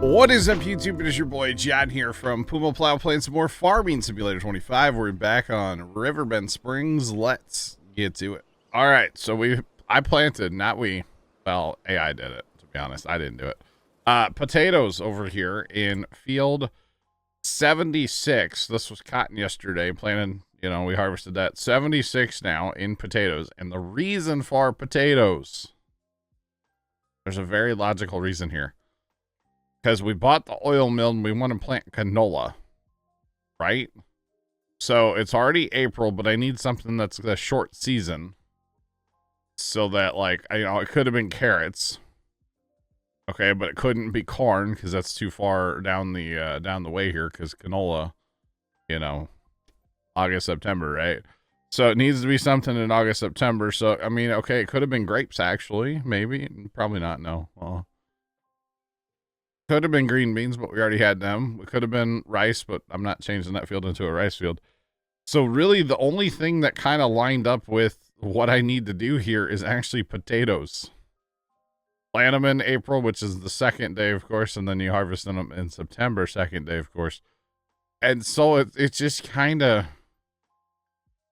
What is up, YouTube? It is your boy John here from Puma Plow playing some more Farming Simulator 25. We're back on Riverbend Springs. Let's get to it. All right, so I planted, not we. Well, AI did it, to be honest. I didn't do it. Potatoes over here in field 76. This was cotton yesterday. Planted, we harvested that. 76 now in potatoes. And the reason for potatoes, there's a very logical reason here. Because we bought the oil mill and we want to plant canola, right? So it's already April, but I need something that's the short season. So that, like, it could have been carrots. Okay, but it couldn't be corn because that's too far down the way here. Because canola, August, September, right? So it needs to be something in August, September. So, I mean, okay, it could have been grapes, actually. Maybe. Probably not, no. Well, could have been green beans, but we already had them. It could have been rice, but I'm not changing that field into a rice field. So really the only thing that kind of lined up with what I need to do here is actually potatoes. Plant them in April, which is the second day, of course, and then you harvest them in September, second day, of course. And so it's just kind of,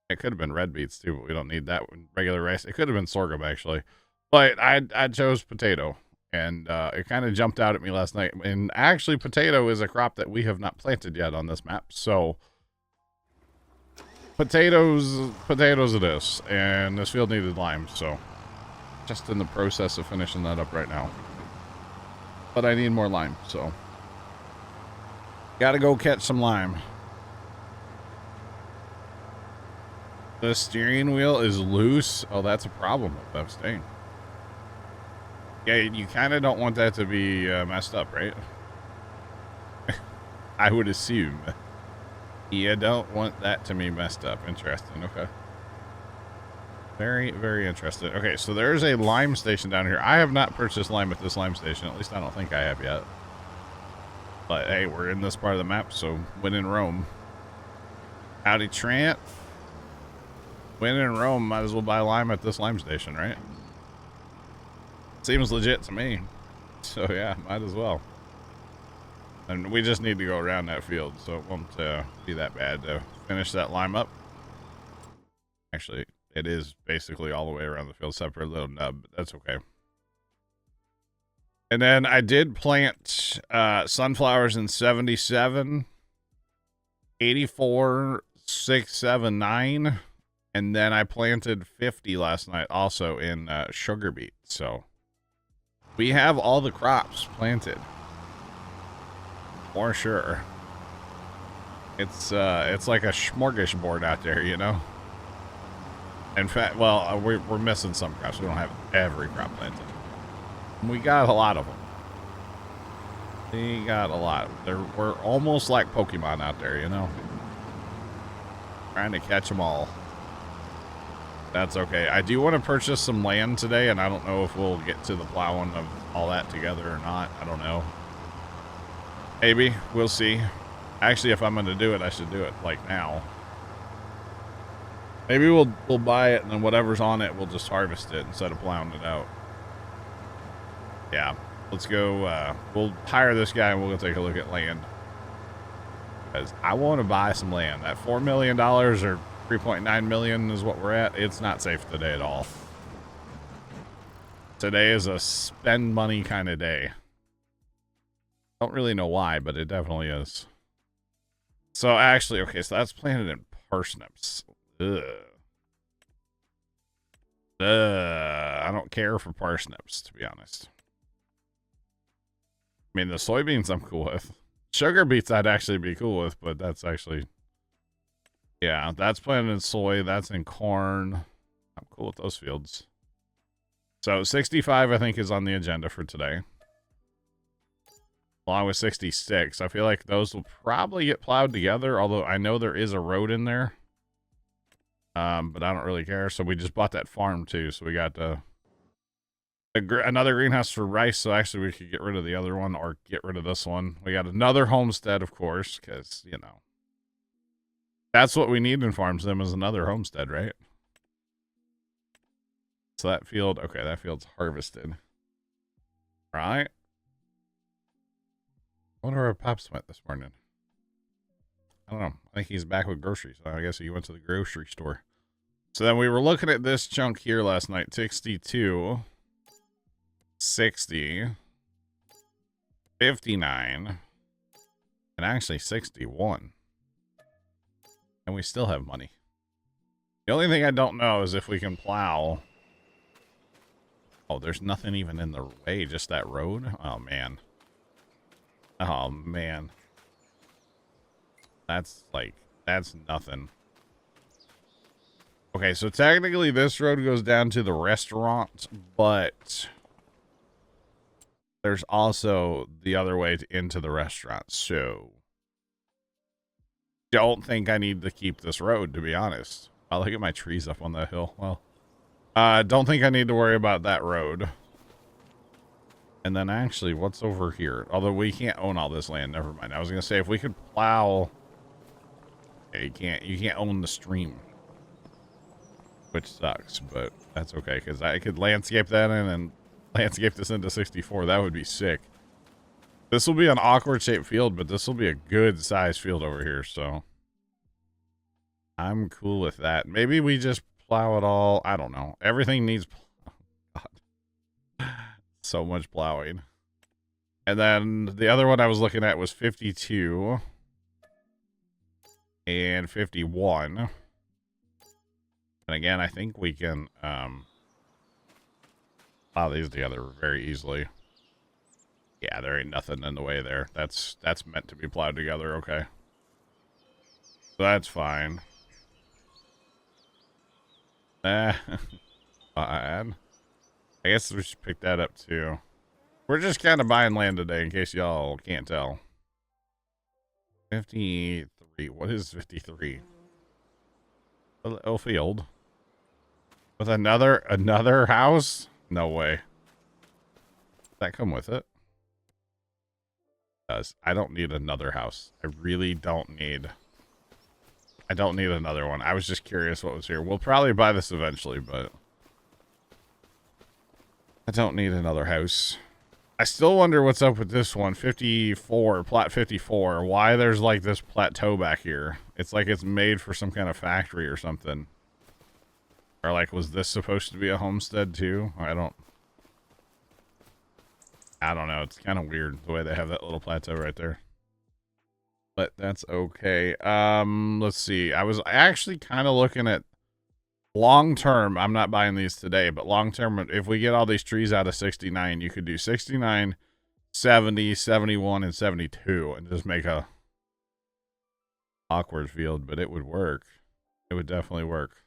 it could have been red beets too, but we don't need that regular rice. It could have been sorghum, actually. But I chose potato. And it kind of jumped out at me last night. And actually, potato is a crop that we have not planted yet on this map. So, potatoes it is. And this field needed lime. So, just in the process of finishing that up right now. But I need more lime. So, gotta go catch some lime. The steering wheel is loose. Oh, that's a problem with that staying. Yeah, you kind of don't want that to be messed up, right? I would assume. You don't want that to be messed up. Interesting. Okay. Very, very interesting. Okay, so there's a lime station down here. I have not purchased lime at this lime station. At least I don't think I have yet. But hey, we're in this part of the map, so when in Rome. Howdy, Trent. When in Rome, might as well buy lime at this lime station, right? Seems legit to me. So yeah, might as well. And we just need to go around that field, so it won't be that bad to finish that lime up. Actually, it is basically all the way around the field, except for a little nub, but that's okay. And then I did plant sunflowers in 77, 84, 6, 7, 9, and then I planted 50 last night also in sugar beet, so we have all the crops planted, for sure. It's like a smorgasbord out there, In fact, well, we're missing some crops. We don't have every crop planted. We got a lot of them. We got a lot. We're almost like Pokemon out there, Trying to catch them all. That's okay. I do want to purchase some land today, and I don't know if we'll get to the plowing of all that together or not. I don't know. Maybe. We'll see. Actually, if I'm going to do it, I should do it, like, now. Maybe we'll buy it, and then whatever's on it, we'll just harvest it instead of plowing it out. Yeah. Let's go. We'll hire this guy, and we'll go take a look at land. Because I want to buy some land. That $4 million or 3.9 million is what we're at. It's not safe today at all. Today is a spend money kind of day. Don't really know why, but it definitely is. So actually, okay, so that's planted in parsnips. Ugh. I don't care for parsnips, to be honest. I mean, the soybeans I'm cool with. Sugar beets I'd actually be cool with, but that's actually... Yeah, that's planted in soy. That's in corn. I'm cool with those fields. So 65, I think, is on the agenda for today. Along with 66. I feel like those will probably get plowed together, although I know there is a road in there. But I don't really care. So we just bought that farm, too. So we got another greenhouse for rice. So actually, we could get rid of the other one or get rid of this one. We got another homestead, of course, because, that's what we need in farms, them is another homestead, right? So that field, okay, that field's harvested. Right? I wonder where Pops went this morning. I don't know. I think he's back with groceries. So I guess he went to the grocery store. So then we were looking at this chunk here last night. 62, 60, 59, and actually 61. And we still have money. The only thing I don't know is if we can plow. Oh, there's nothing even in the way, just that road? Oh, man. Oh, man. That's nothing. Okay, so technically this road goes down to the restaurant, but there's also the other way into the restaurant, so don't think I need to keep this road, to be honest. I'll look at my trees up on that hill. Well, don't think I need to worry about that road. And then actually, what's over here? Although we can't own all this land, never mind. I was gonna say if we could plow. Yeah, you can't own the stream, which sucks, but that's okay because I could landscape that in and landscape this into 64. That would be sick. This will be an awkward shaped field, but this will be a good sized field over here, so I'm cool with that. Maybe we just plow it all. I don't know. Everything needs oh, God. So much plowing. And then the other one I was looking at was 52 and 51. And again, I think we can plow these together very easily. Yeah, there ain't nothing in the way there. That's meant to be plowed together, okay. So that's fine. Fine. I guess we should pick that up too. We're just kind of buying land today in case y'all can't tell. 53. What is 53? A little field. With another house? No way. Does that come with it? Does. I don't need another house. I really don't need. I don't need another one. I was just curious what was here. We'll probably buy this eventually, but I don't need another house. I still wonder what's up with this one. 54, plat 54. Why there's like this plateau back here. It's like it's made for some kind of factory or something. Or like, was this supposed to be a homestead too? I don't know. It's kind of weird the way they have that little plateau right there. But that's okay. Let's see. I was actually kind of looking at long term. I'm not buying these today, but long term, if we get all these trees out of 69, you could do 69, 70, 71, and 72 and just make a awkward field, but it would work. It would definitely work.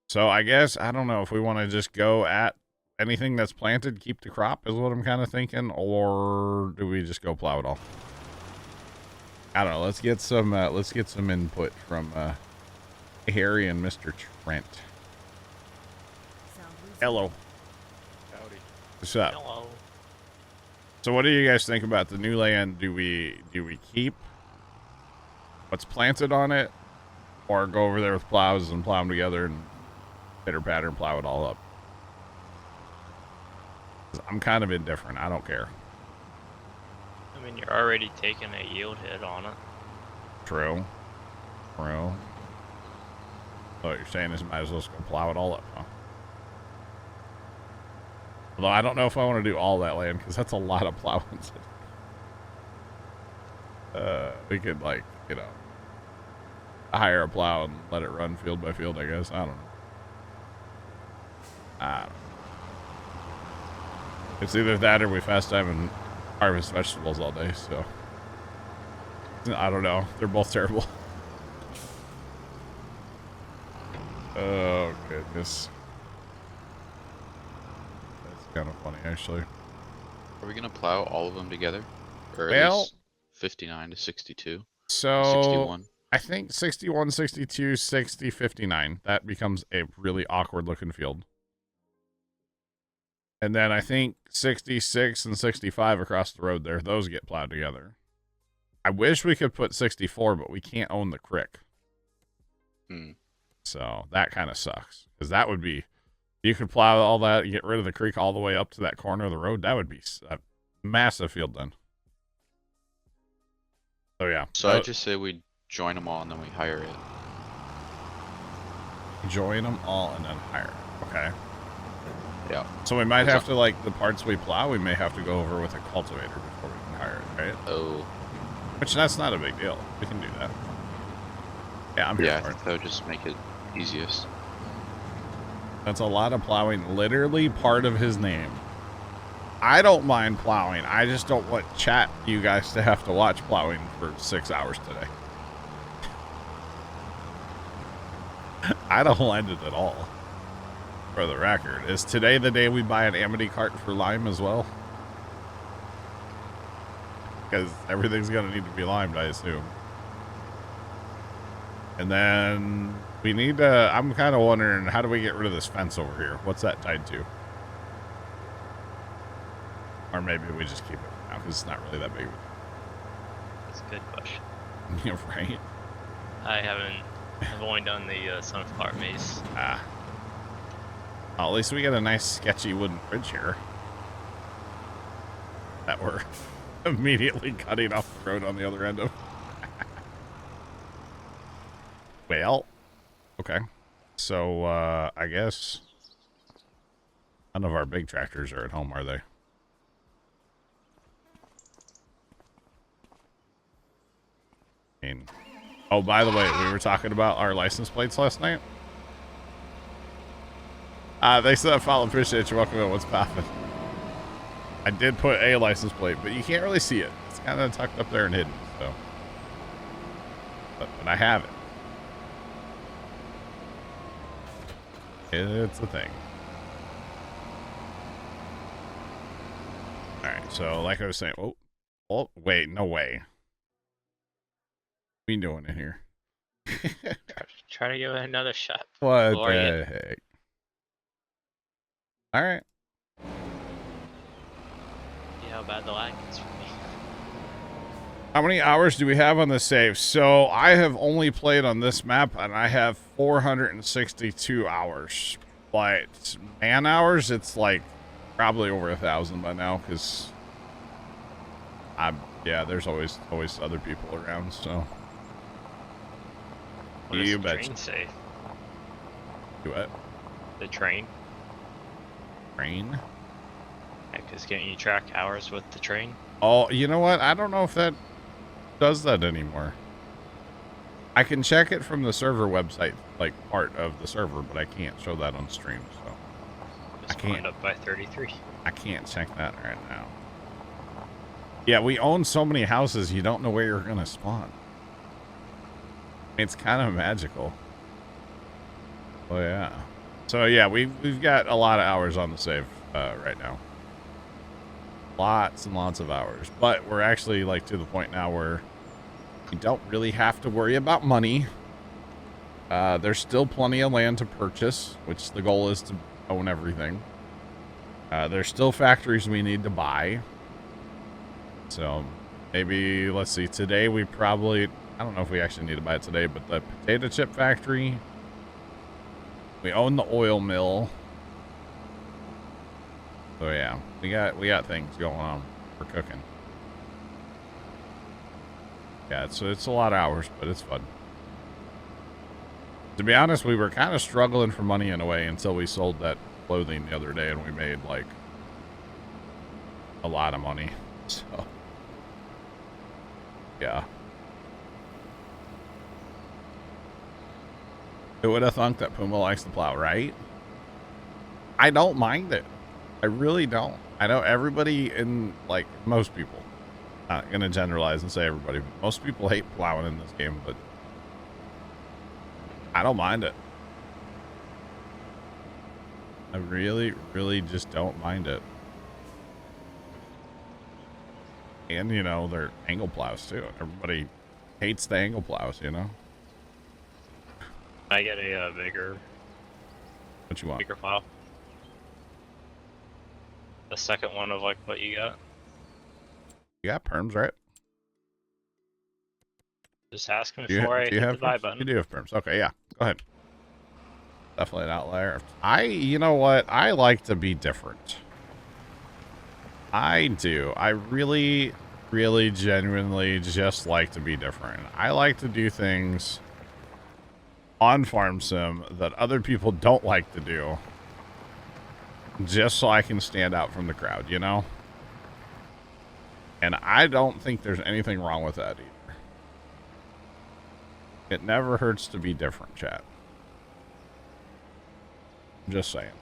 So I guess, I don't know if we want to just go at anything that's planted, keep the crop is what I'm kind of thinking, or do we just go plow it all? I don't know. Let's get some input from Harry and Mr. Trent. Hello. Howdy. What's up? Hello. So what do you guys think about the new land? Do we keep what's planted on it, or go over there with plows and plow them together and pitter patter and plow it all up? I'm kind of indifferent. I don't care. I mean, you're already taking a yield hit on it. True. True. So what you're saying is might as well just go plow it all up, huh? Although I don't know if I want to do all that land, because that's a lot of plowing. We could, like, you know, hire a plow and let it run field by field, I guess. I don't know. It's either that or we fast time and harvest vegetables all day, so I don't know. They're both terrible. Oh, goodness. That's kind of funny, actually. Are we going to plow all of them together? Or at Well, least 59 to 62? So 61? I think 61, 62, 60, 59. That becomes a really awkward looking field. And then I think 66 and 65 across the road there, those get plowed together. I wish we could put 64, but we can't own the creek. So that kind of sucks. Because that would be, you could plow all that and get rid of the creek all the way up to that corner of the road. That would be a massive field then. So yeah. So I just say we join them all and then we hire it. Join them all and then hire it. Okay. Yeah. So we might have to, like, the parts we plow, we may have to go over with a cultivator before we can hire it, right? Oh. Which, that's not a big deal. We can do that. Yeah, I'm here Yeah, I for it. think that would just make it easiest. That's a lot of plowing. Literally part of his name. I don't mind plowing. I just don't want chat you guys to have to watch plowing for 6 hours today. I don't mind it at all. For the record. Is today the day we buy an Amity cart for lime as well? Because everything's going to need to be limed, I assume. And then we need to... I'm kind of wondering, how do we get rid of this fence over here? What's that tied to? Or maybe we just keep it now, because it's not really that big. That's a good question. Yeah, right? I've only done the sunflower maze. Ah. Well, at least we get a nice sketchy wooden bridge here. That we're immediately cutting off the road on the other end of. Well, okay. So, I guess none of our big tractors are at home, are they? I mean, oh, by the way, we were talking about our license plates last night. Thanks for that follow. Appreciate you. Welcome in. What's poppin'? I did put a license plate, but you can't really see it. It's kind of tucked up there and hidden, so. But I have it. It's a thing. Alright, so like I was saying, oh, wait, no way. What are you doing in here? Try to give it another shot. What the heck? Alright. See how bad the lag is for me. How many hours do we have on the save? So I have only played on this map and I have 462 hours. But man hours, it's like probably over 1,000 by now because yeah, there's always other people around, so. What does the train say? Do what? The train? Train? Yeah, because can't you track hours with the train? Oh, you know what? I don't know if that does that anymore. I can check it from the server website, like part of the server, but I can't show that on stream, so. Just climbed up by 33. I can't check that right now. Yeah, we own so many houses, you don't know where you're going to spawn. It's kind of magical. Oh, yeah. So, yeah, we've got a lot of hours on the save right now. Lots and lots of hours. But we're actually, like, to the point now where we don't really have to worry about money. There's still plenty of land to purchase, which the goal is to own everything. There's still factories we need to buy. So, maybe, let's see, today we probably... I don't know if we actually need to buy it today, but the potato chip factory. We own the oil mill. So yeah, we got things going on for cooking. Yeah, it's a lot of hours, but it's fun. To be honest, we were kind of struggling for money in a way until we sold that clothing the other day and we made like a lot of money. So yeah. Who would have thunk that Puma likes to plow, right? I don't mind it. I really don't. I know everybody in, like, most people. Not gonna generalize and say everybody, but most people hate plowing in this game, but I don't mind it. I really, really just don't mind it. And, you know, they're angle plows, too. Everybody hates the angle plows, you know? I get a bigger... What you want? Bigger plow. The second one of, like, what you got. You got perms, right? Just ask me before I hit the buy button. You do have perms. Okay, yeah. Go ahead. Definitely an outlier. You know what? I like to be different. I do. I really really genuinely just like to be different. I like to do things on Farm Sim that other people don't like to do, just so I can stand out from the crowd, you know? And I don't think there's anything wrong with that either. It never hurts to be different, chat. Just saying.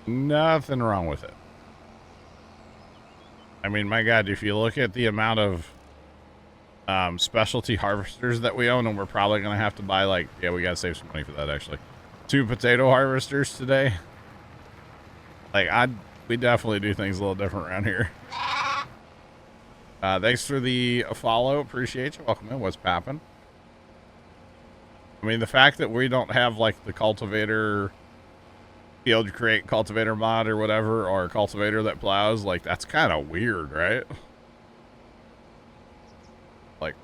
Nothing wrong with it. I mean, my God, if you look at the amount of specialty harvesters that we own, and we're probably going to have to buy, like, yeah, we got to save some money for that, actually. 2 potato harvesters today. Like, we definitely do things a little different around here. Thanks for the follow. Appreciate you. Welcome in. What's poppin'? I mean, the fact that we don't have, like, the cultivator, field create cultivator mod or whatever, or a cultivator that plows, like, that's kind of weird, right? Like,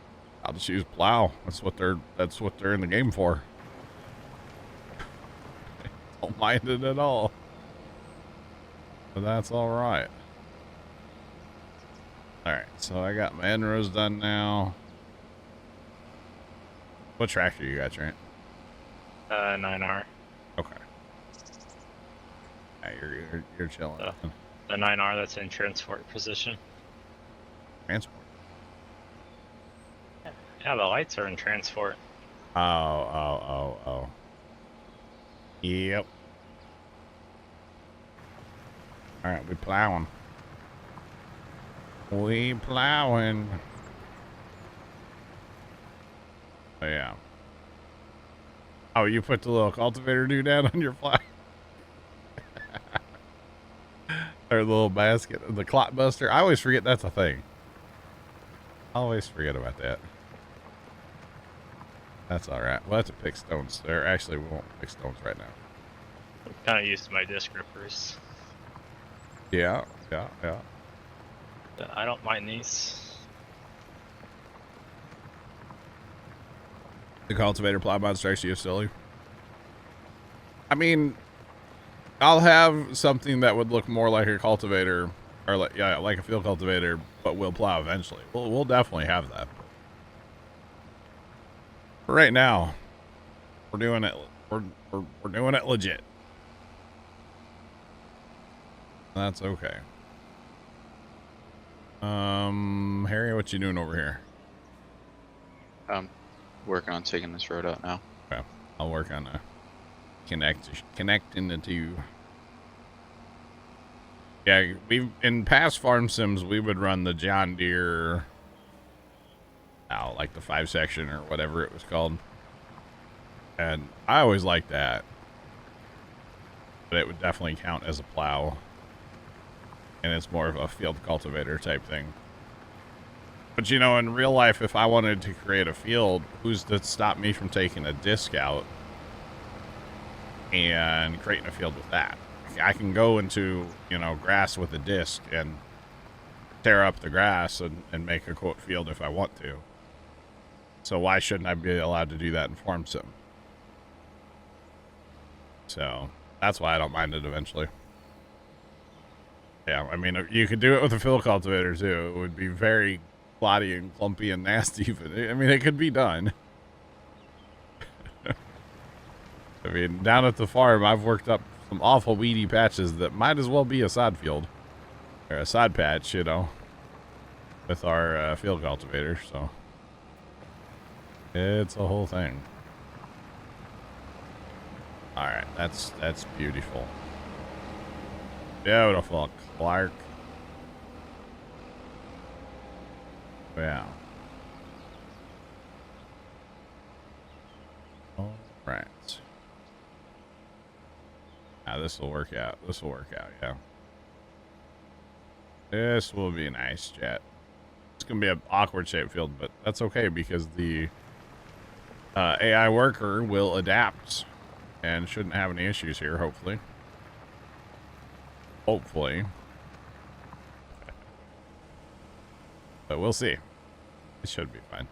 I'll just use plow. That's what they're in the game for. Don't mind it at all. But that's all right. All right, so I got my end rows done now. What tractor you got, Trent? 9R. Okay. Yeah, you're chilling. The 9R that's in transport position. Transport. Yeah, the lights are in transport. Oh. Yep. All right, we plowing. We plowing. Oh, yeah. Oh, you put the little cultivator doodad on your plow? Or the little basket, the clot buster. I always forget that's a thing. I always forget about that. That's all right. We'll have to pick stones there. Actually, we won't pick stones right now. I'm kind of used to my disc rippers. Yeah. But I don't mind these. The cultivator plow mod strikes you as silly. I mean, I'll have something that would look more like a cultivator, or like a field cultivator, but will plow eventually. We'll definitely have that. But right now, we're doing it. We're doing it legit. That's okay. Harry, what you doing over here? Working on taking this road out now. Okay, I'll work on connecting the two. Yeah, in past farm sims we would run the John Deere, like the 5-section or whatever it was called, and I always liked that. But it would definitely count as a plow, and it's more of a field cultivator type thing. But you know, in real life, if I wanted to create a field, who's to stop me from taking a disc out and creating a field with that? I can go into, grass with a disc and tear up the grass and make a quote field if I want to. So why shouldn't I be allowed to do that in Farm Sim? So that's why I don't mind it eventually. Yeah, I mean, you could do it with a field cultivator too. It would be very cloddy and clumpy and nasty, but I mean, it could be done. I mean, down at the farm, I've worked up some awful weedy patches that might as well be a sod field. Or a sod patch, with our field cultivator, so it's a whole thing. Alright, that's beautiful. Beautiful, Clark. Yeah. All right. Now this will work out. Yeah. This will be nice, chat. It's gonna be an awkward shaped field, but that's okay because the AI worker will adapt and shouldn't have any issues here. Hopefully. But we'll see. It should be fine.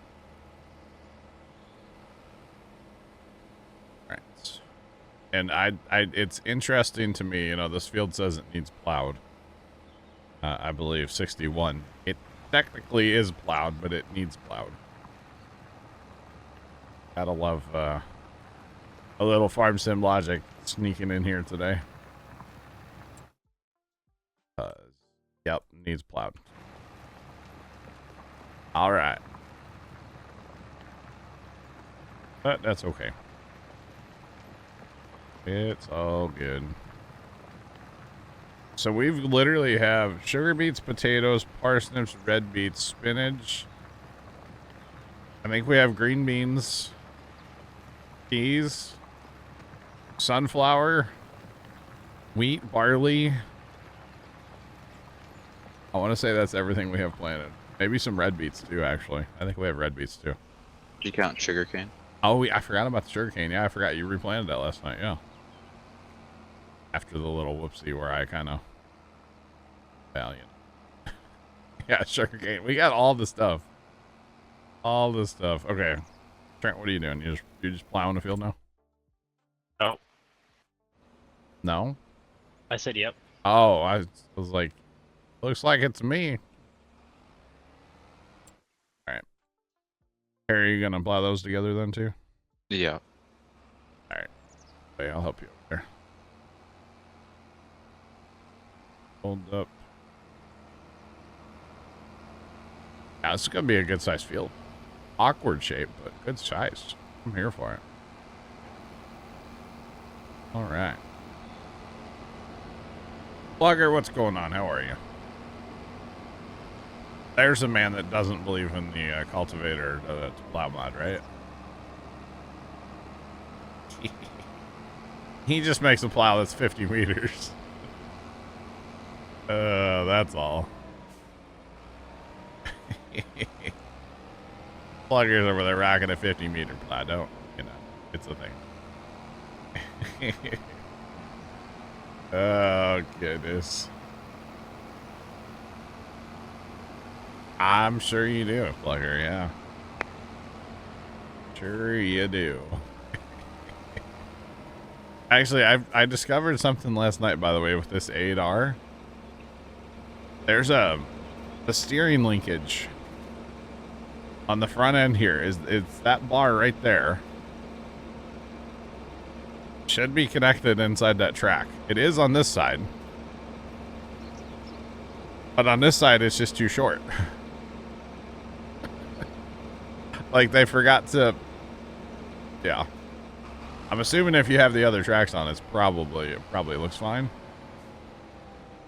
Right. And it's interesting to me, this field says it needs plowed. I believe 61. It technically is plowed, but it needs plowed. Gotta love a little farm sim logic sneaking in here today. Yep, needs plowed. All right. But that's okay. It's all good. So we've literally have sugar beets, potatoes, parsnips, red beets, spinach. I think we have green beans, peas, sunflower, wheat, barley. I want to say that's everything we have planted. Maybe some red beets too, actually. I think we have red beets too. Did you count sugarcane? Oh, I forgot about the sugarcane. Yeah, I forgot you replanted that last night. Yeah. After the little whoopsie where I kind of valiant. Yeah, sugarcane. We got all the stuff. All the stuff. Okay. Trent, what are you doing? You're just plowing the field now? Oh, No? I said yep. Oh, I was like, looks like it's me. All right. Are you gonna plow those together then too? Yeah. All right. Wait, I'll help you over there. Hold up. Yeah, this is gonna be a good sized field. Awkward shape, but good size. I'm here for it. All right. Plugger, what's going on? How are you? There's a man that doesn't believe in the cultivator to plow mod, right? He just makes a plow that's 50 meters. That's all. Plugger's over there rocking a 50-meter plow. Don't, you know, it's a thing. Oh, goodness. I'm sure you do, Plugger, yeah. Sure you do. Actually, I discovered something last night, by the way, with this 8R. There's the steering linkage on the front end here. It's that bar right there. Should be connected inside that track. It is on this side. But on this side, it's just too short. Like, they forgot to... Yeah. I'm assuming if you have the other tracks on, it probably looks fine.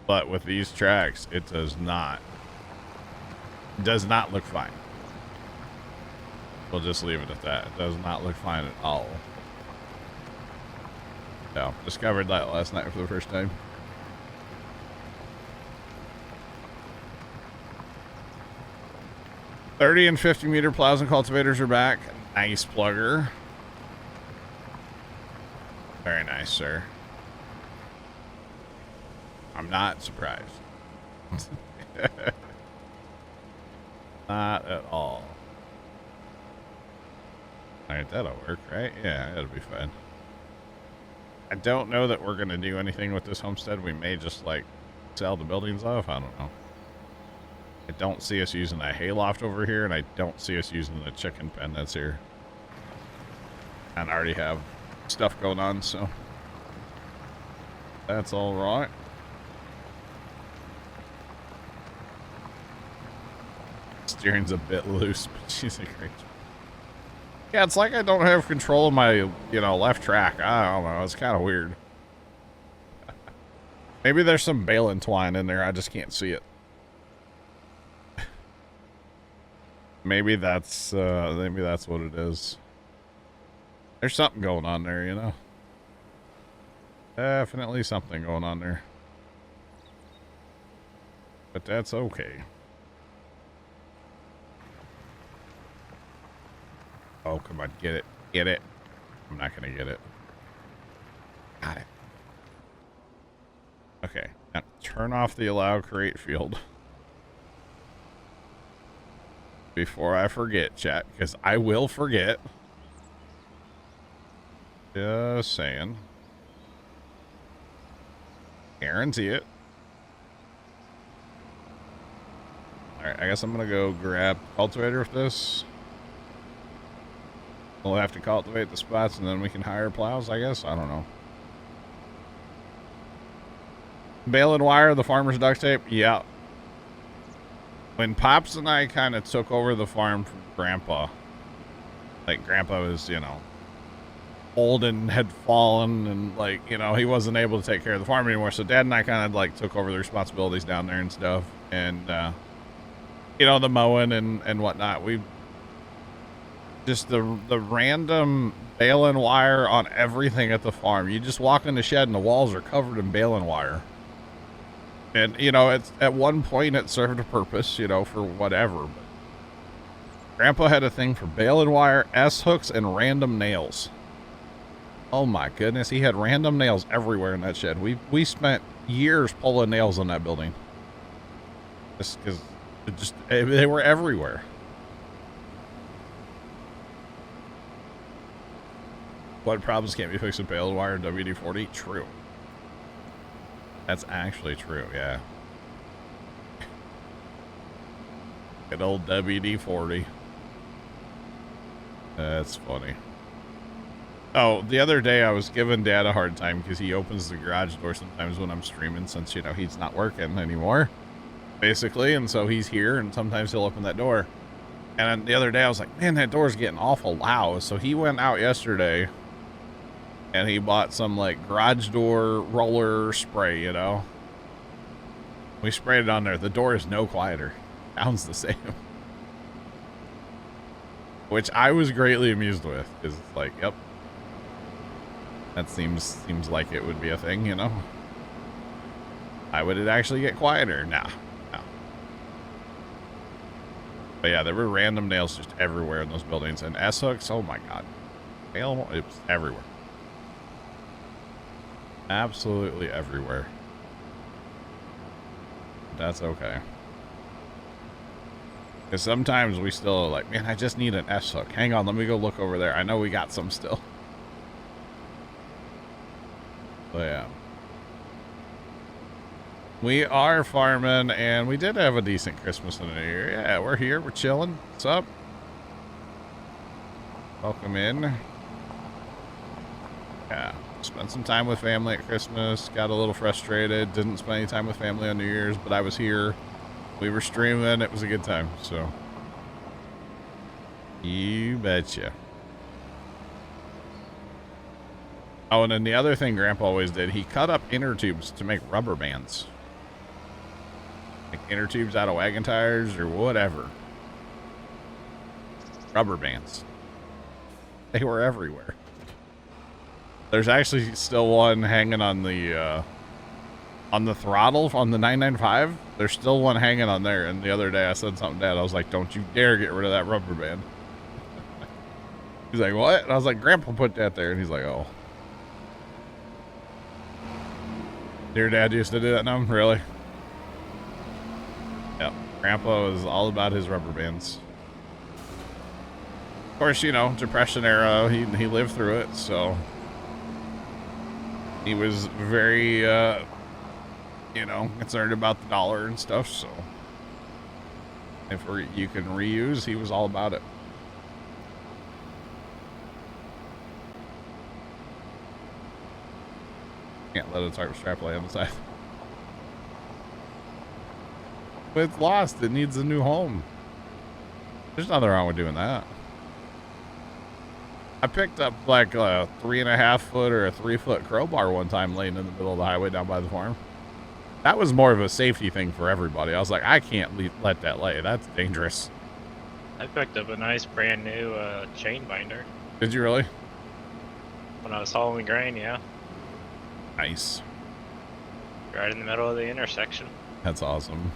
But with these tracks, it does not. Does not look fine. We'll just leave it at that. It does not look fine at all. So, discovered that last night for the first time. $30 and $50 plows and cultivators are back. Nice, Plugger. Very nice, sir. I'm not surprised. Not at all. Alright, that'll work, right? Yeah, it'll be fine. I don't know that we're going to do anything with this homestead. We may just, like, sell the buildings off. I don't know. I don't see us using a hayloft over here, and I don't see us using the chicken pen that's here. And I already have stuff going on, so that's all right. Steering's a bit loose, but she's a great. Yeah, it's like I don't have control of my, you know, left track. I don't know. It's kind of weird. Maybe there's some balin twine in there. I just can't see it. Maybe that's what it is. There's something going on there, you know. Definitely something going on there. But that's okay. Oh, come on, get it. Get it. I'm not gonna get it. Got it. Okay, now turn off the allow create field. Before I forget, chat, because I will forget. Just saying. Guarantee it. I guess I'm gonna go grab cultivator with this. We'll have to cultivate the spots and then we can hire plows, I guess. I don't know. Bale and wire, the farmer's duct tape. Yeah. When Pops and I kind of took over the farm from Grandpa, like Grandpa was, you know, old and had fallen and like, you know, he wasn't able to take care of the farm anymore. So Dad and I kind of like took over the responsibilities down there and stuff. And, you know, the mowing and whatnot. We just the random bale and wire on everything at the farm. You just walk in the shed and the walls are covered in bale and wire. And, you know, it's at one point it served a purpose, you know, for whatever. But Grandpa had a thing for bale and wire, S-hooks, and random nails. Oh my goodness, he had random nails everywhere in that shed. We spent years pulling nails on that building. Just because they were everywhere. What problems can't be fixed with bale and wire and WD-40? True. That's actually true, yeah. Good old WD-40. That's funny. Oh, the other day I was giving Dad a hard time because he opens the garage door sometimes when I'm streaming since, you know, he's not working anymore, basically. And so he's here and sometimes he'll open that door. And the other day I was like, man, that door's getting awful loud. So he went out yesterday and he bought some like garage door roller spray, you know. We sprayed it on there. The door is no quieter. Sounds the same. Which I was greatly amused with because it's like, yep. That seems like it would be a thing, you know. Why would it actually get quieter? No. But yeah, there were random nails just everywhere in those buildings. And S-hooks, oh my god. It was everywhere. Absolutely everywhere. That's okay. Because sometimes we still are like, man, I just need an S-hook. Hang on, let me go look over there. I know we got some still. But yeah. We are farming, and we did have a decent Christmas and New Year. Yeah, we're here. We're chilling. What's up? Welcome in. Yeah. Spent some time with family at Christmas. Got a little frustrated. Didn't spend any time with family on New Year's, but I was here. We were streaming. It was a good time, so. You betcha. Oh, and then the other thing Grandpa always did, he cut up inner tubes to make rubber bands. Like inner tubes out of wagon tires or whatever. Rubber bands. They were everywhere. There's actually still one hanging on the throttle on the 995. There's still one hanging on there. And the other day I said something to Dad. I was like, don't you dare get rid of that rubber band. He's like, what? And I was like, Grandpa put that there. And he's like, oh. Your dad used to do that now? Really? Yep. Grandpa was all about his rubber bands. Of course, you know, Depression era, he lived through it, so he was very, you know, concerned about the dollar and stuff, so if you can reuse, he was all about it. Can't let a tarp strap lay on the side. But it's lost. It needs a new home. There's nothing wrong with doing that. I picked up like a 3.5 foot or a 3 foot crowbar one time laying in the middle of the highway down by the farm. That was more of a safety thing for everybody. I was like, I can't let that lay. That's dangerous. I picked up a nice brand new chain binder. Did you really? When I was hauling grain, yeah. Nice. Right in the middle of the intersection. That's awesome.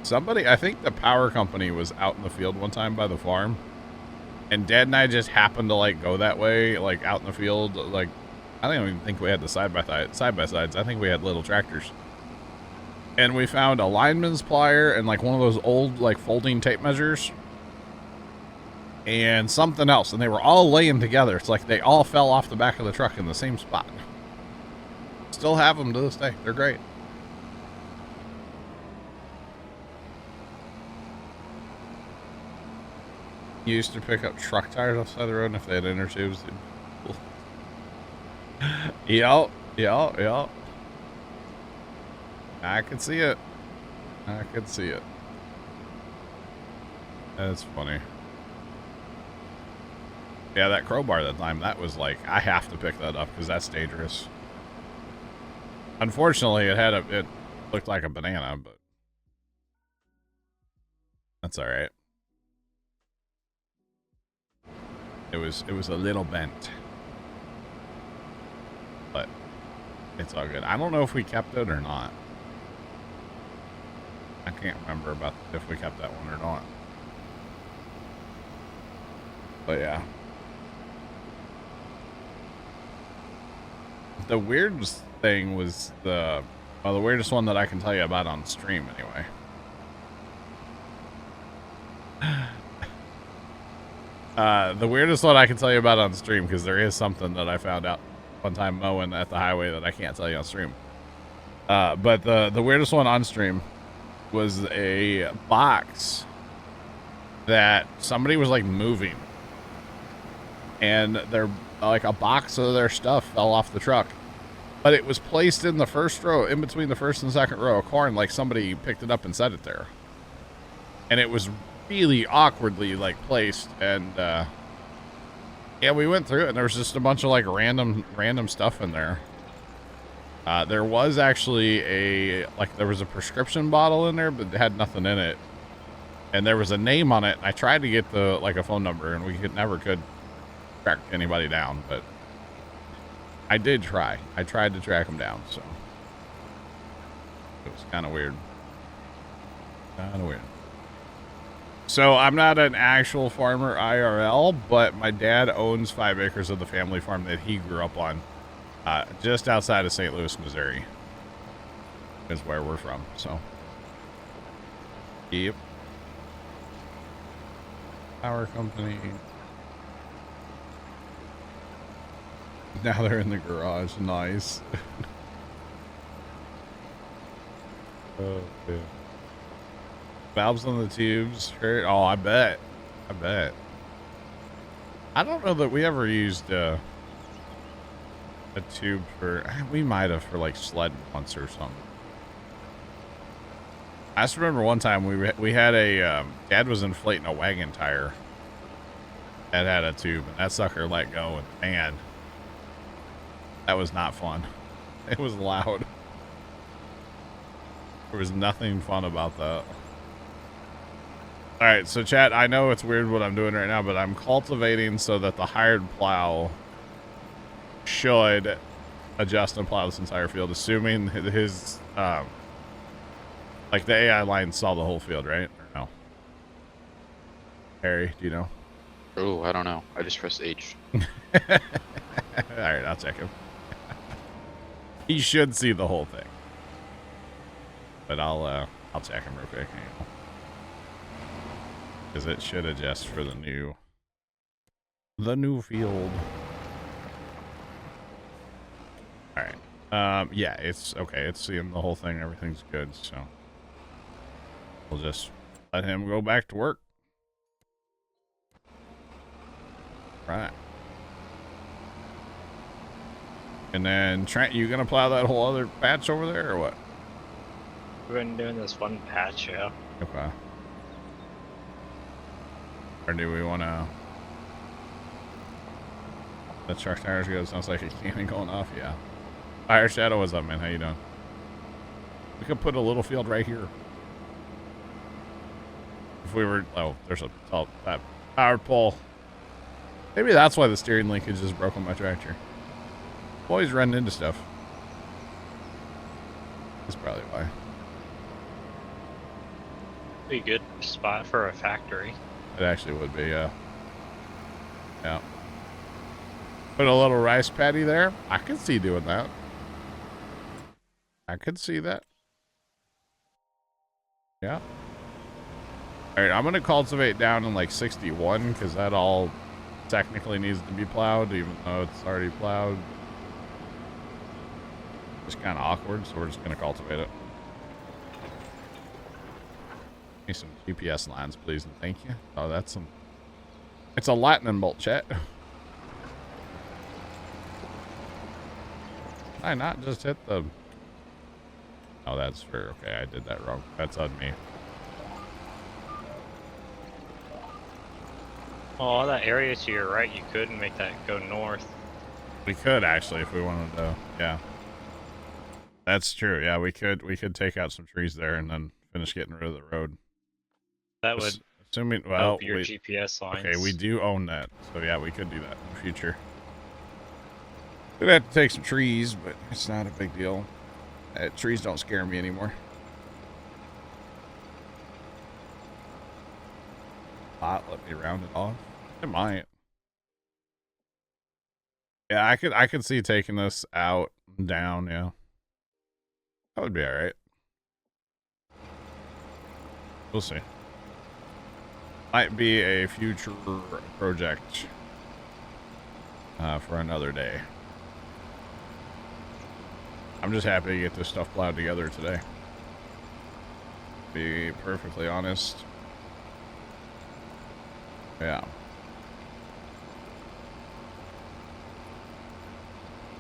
Somebody, I think the power company was out in the field one time by the farm. And Dad and I just happened to like go that way, like out in the field. Like, I don't even think we had the side-by-sides. I think we had little tractors. And we found a lineman's plier and like one of those old like folding tape measures. And something else. And they were all laying together. It's like they all fell off the back of the truck in the same spot. Still have them to this day. They're great. used to pick up truck tires off the side of the road, and if they had inner tubes, Yep. I could see it. I could see it. That's funny. Yeah, that crowbar that time, that was like, I have to pick that up because that's dangerous. Unfortunately, it looked like a banana, but that's all right. It was a little bent, but it's all good. I don't know if we kept it or not. I can't remember about if we kept that one or not. But yeah. The weirdest thing was the weirdest one that I can tell you about on stream anyway. The weirdest one I can tell you about on stream, because there is something that I found out one time mowing at the highway that I can't tell you on stream. But the weirdest one on stream was a box that somebody was like moving, and their like a box of their stuff fell off the truck, but it was placed in the first row, in between the first and second row of corn, like somebody picked it up and set it there, and it was really awkwardly like placed. And yeah, we went through it, and there was just a bunch of like random stuff in there. There was actually there was a prescription bottle in there, but it had nothing in it, and there was a name on it. I tried to get a phone number, and we never could track anybody down, but I did try. I tried to track them down, so it was kind of weird. So I'm not an actual farmer IRL, but my dad owns 5 acres of the family farm that he grew up on, just outside of St. Louis, Missouri, is where we're from. So, yep. Power company. Now they're in the garage. Nice. Oh, yeah. Valves on the tubes. Oh, I bet. I don't know that we ever used a tube for... We might have for like sled once or something. I just remember one time we had a... Dad was inflating a wagon tire that had a tube, and that sucker let go, and man, that was not fun. It was loud. There was nothing fun about that. All right, so chat, I know it's weird what I'm doing right now, but I'm cultivating so that the hired plow should adjust and plow this entire field, assuming his, like the AI line saw the whole field, right? Or no? Harry, do you know? Oh, I don't know. I just pressed H. All right, I'll check him. He should see the whole thing, but I'll check him real quick. Because it should adjust for the new field. All right. Yeah, it's okay. It's seeing the whole thing. Everything's good. So we'll just let him go back to work. Right. And then Trent, you gonna plow that whole other patch over there or what? We've been doing this one patch, yeah. Okay. Or do we want to... The truck tires go. Sounds like a cannon going off. Yeah. Fire Shadow, what's up, man? How you doing? We could put a little field right here. If we were... Oh, there's a tall powered pole. Maybe that's why the steering linkage is broke on my tractor. Always running into stuff. That's probably why. Be a good spot for a factory. It actually would be, yeah. Yeah. Put a little rice paddy there. I could see doing that. I could see that. Yeah. Alright, I'm going to cultivate down in like 61 because that all technically needs to be plowed even though it's already plowed. It's kind of awkward, so we're just going to cultivate it. Give me some GPS lines, please, and thank you. Oh, that's some It's a lightning bolt, chat. I not just hit the... Oh, that's for... Okay, I did that wrong. That's on me. Well, all that area to your right, you could make that go north. We could, actually, if we wanted to. Yeah. That's true. Yeah, we could take out some trees there and then finish getting rid of the road. That would Assuming, well, help your GPS lines. Okay, we do own that. So, yeah, we could do that in the future. We'd have to take some trees, but it's not a big deal. Trees don't scare me anymore. Let me round it off. It might. Yeah, I could see taking this out and down, yeah. That would be alright. We'll see. Might be a future project for another day. I'm just happy to get this stuff plowed together today. Be perfectly honest. Yeah.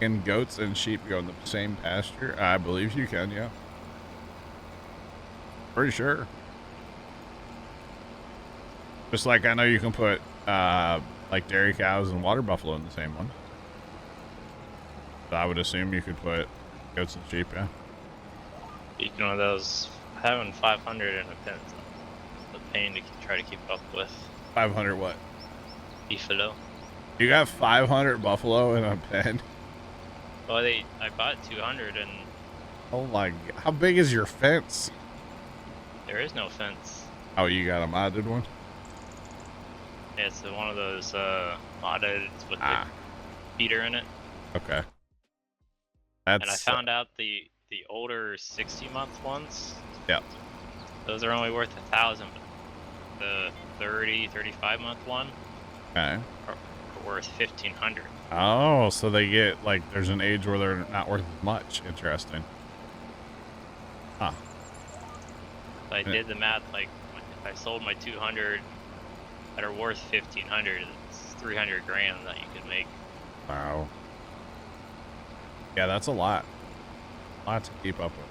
Can goats and sheep go in the same pasture? I believe you can, yeah. Pretty sure. Just like I know you can put like dairy cows and water buffalo in the same one. So I would assume you could put goats and sheep, yeah. Each one of those, having 500 in a pen, the pain to try to keep up with. 500 what? Buffalo. You got 500 buffalo in a pen? Well, I bought 200 and... Oh my god. How big is your fence? There is no fence. Oh, you got a modded one? Yeah, it's one of those modded with the feeder in it. Okay. That's... And I found out the older 60-month ones. Yep. Those are only worth 1,000, but the 35-month one Okay. are worth 1,500. Oh, so they get, like, there's an age where they're not worth much. Interesting. Huh. So I did the math, like, if I sold my 200 that are worth 1,500, it's 300 grand that you could make. Wow. Yeah, that's a lot. A lot to keep up with.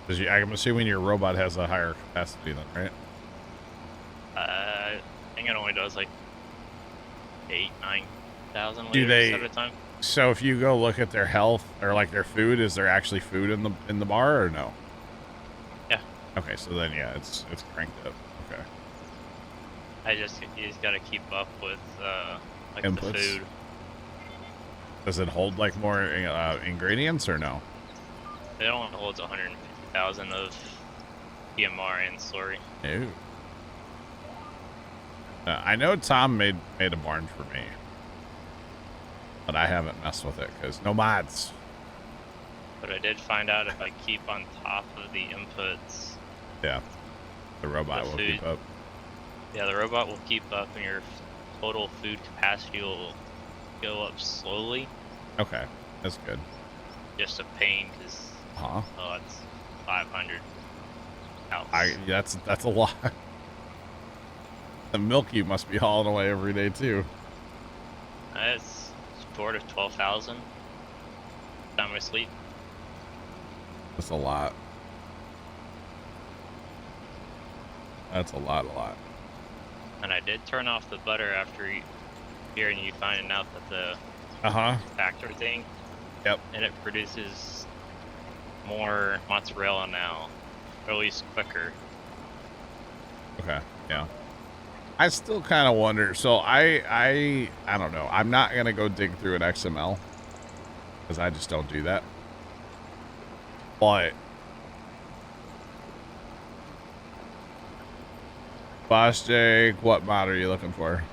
Because I'm assuming your robot has a higher capacity then, right? I think it only does like 8,000-9,000 Do liters at a time. So if you go look at their health or like their food, is there actually food in the bar or no? Yeah. Okay, so then yeah, it's cranked up. Okay. You just gotta keep up with like Inputs? the food. Does it hold like more ingredients or no? It only holds 150,000 of PMR and slurry. No. I know Tom made a barn for me, but I haven't messed with it because no mods. But I did find out if I keep on top of the inputs, Yeah, the robot The will food. keep up. yeah, the robot will keep up and your total food capacity will go up slowly. Okay, that's good. Just a pain because Huh? it's 500 cows. That's a lot. The milk you must be hauling away every day too. It's short of 12,000 time I sleep. That's a lot. That's a lot. And I did turn off the butter after hearing you finding out that the factor thing. Yep. And it produces more mozzarella now, or at least quicker. Okay. Yeah. I still kind of wonder. So I don't know. I'm not gonna go dig through an XML because I just don't do that. But Boss Jake, what mod are you looking for?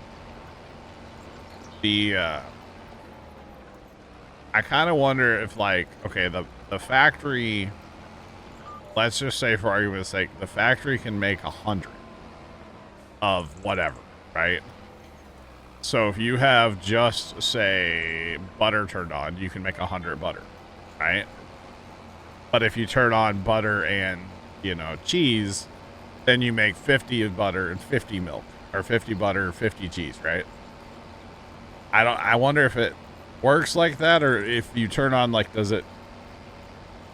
I kind of wonder if, like, okay, the factory, let's just say for argument's sake, the factory can make 100 of whatever, right? So if you have just, say, butter turned on, you can make 100 butter, right? But if you turn on butter and, cheese, then you make 50 of butter and 50 milk, or 50 butter, 50 cheese, right? I wonder if it works like that, or if you turn on, like, does it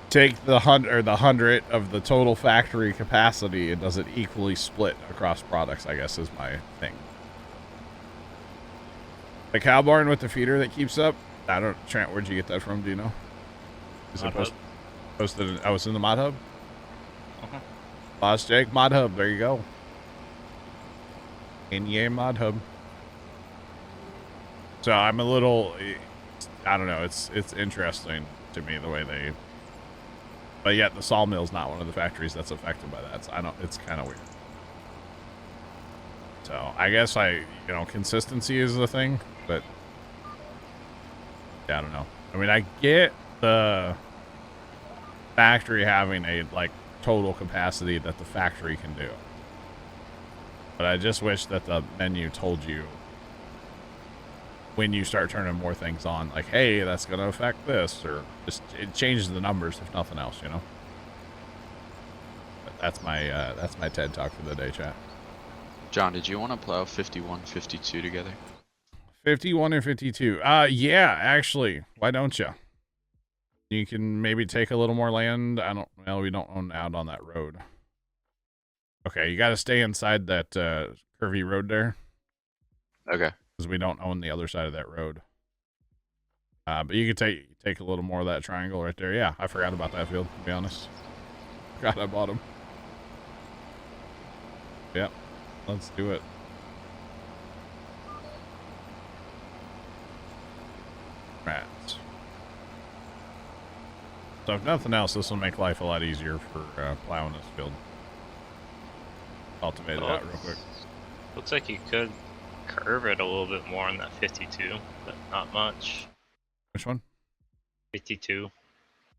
take the 100 of the total factory capacity and does it equally split across products, I guess is my thing. The cow barn with the feeder that keeps up, I don't, Trent, where'd you get that from? Do you know? Is it posted in, oh, it's in the mod hub? Uh-huh. Lost Jake, mod hub, there you go. NEA mod hub. So I'm a little, I don't know, it's interesting to me the way they, but yet the sawmill's not one of the factories that's affected by that. So I don't, it's kind of weird. So I guess consistency is the thing, but yeah, I don't know. I mean, I get the factory having a, like, total capacity that the factory can do. But I just wish that the menu told you when you start turning more things on, like, hey, that's going to affect this, or just it changes the numbers if nothing else, you know. But that's my TED talk for the day, chat. John, did you want to plow 51, 52 together? 51 and 52. Yeah, actually, why don't you? You can maybe take a little more land. Well, we don't own out on that road. Okay, you got to stay inside that curvy road there. Okay. Because we don't own the other side of that road. But you could take a little more of that triangle right there. Yeah, I forgot about that field, to be honest. Forgot I bought them. Yep, let's do it. Right. So if nothing else, this will make life a lot easier for plowing this field. Cultivate it out real quick. Looks like you could curve it a little bit more on that 52, but not much. Which one? 52.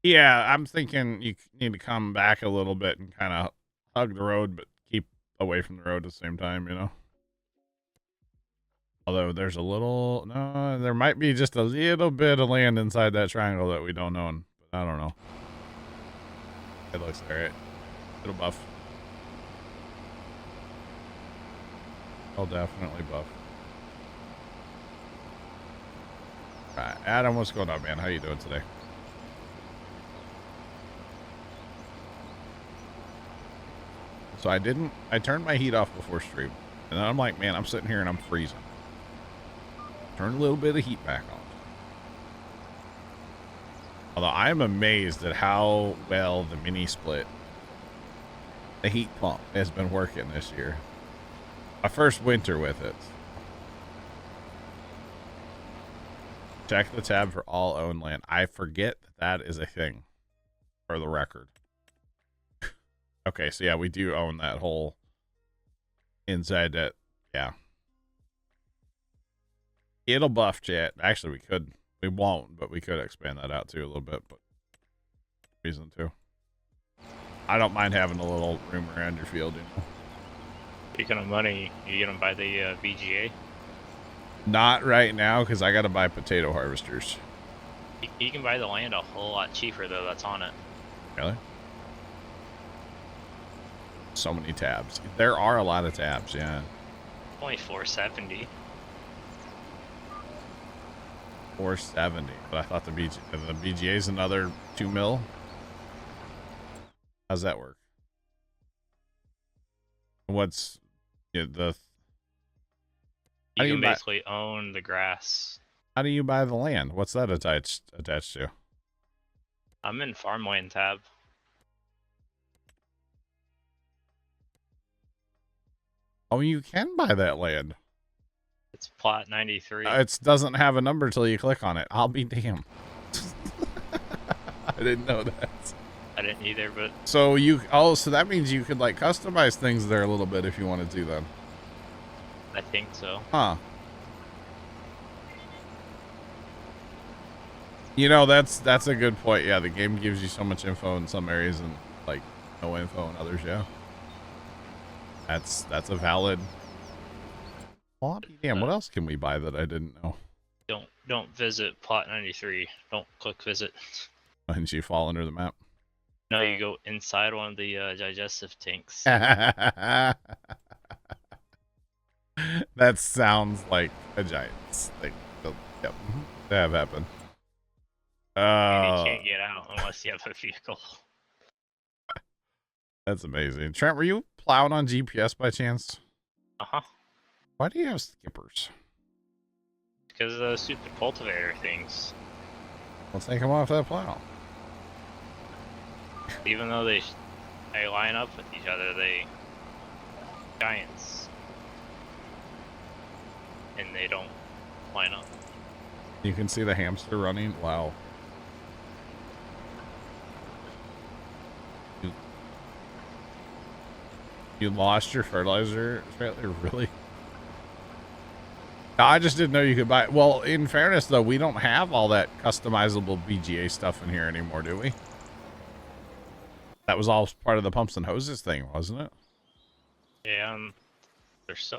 Yeah, I'm thinking you need to come back a little bit and kind of hug the road, but keep away from the road at the same time, you know? Although there's there might be just a little bit of land inside that triangle that we don't own, but I don't know. It looks alright. It'll buff. I'll definitely buff. Alright, Adam, what's going on, man? How you doing today? So I turned my heat off before stream. And then I'm like, man, I'm sitting here and I'm freezing. Turn a little bit of heat back on. Although I am amazed at how well the mini split, the heat pump, has been working this year. My first winter with it. Check the tab for all owned land. I forget that is a thing, for the record. Okay, so yeah, we do own that whole inside that. Yeah. It'll buff, chat. Actually, we could. We won't, but we could expand that out too a little bit. But reason to. I don't mind having a little room around your field, you know. Speaking of money, you gonna buy the BGA? Not right now, because I got to buy potato harvesters. You can buy the land a whole lot cheaper though. That's on it. Really? So many tabs. There are a lot of tabs, yeah. Only 470. 470. But I thought the BGA is another 2 mil. How's that work? What's the? You can basically own the grass. How do you buy the land? What's that attached to? I'm in farmland tab. Oh, you can buy that land. It's plot 93. It doesn't have a number till you click on it. I'll be damned. I didn't know that. I didn't either, but so so that means you could like customize things there a little bit if you wanted to then. I think so. Huh. You know, that's a good point. Yeah, the game gives you so much info in some areas and like no info in others, yeah. That's a valid. Well, damn, what else can we buy that I didn't know? Don't visit plot 93. Don't click visit. Didn't you fall under the map? No, you go inside one of the digestive tanks. That sounds like a Giants thing. Yep, that have happened. You can't get out unless you have a vehicle. That's amazing. Trent, were you plowing on GPS by chance? Uh-huh. Why do you have skippers? Because of those stupid cultivator things. Let's take them off that plow. Even though they line up with each other, they giants. And they don't line up. You can see the hamster running. Wow. You lost your fertilizer trailer? Really? No, I just didn't know you could buy it. Well, in fairness, though, we don't have all that customizable BGA stuff in here anymore, do we? That was all part of the pumps and hoses thing, wasn't it? Yeah, there's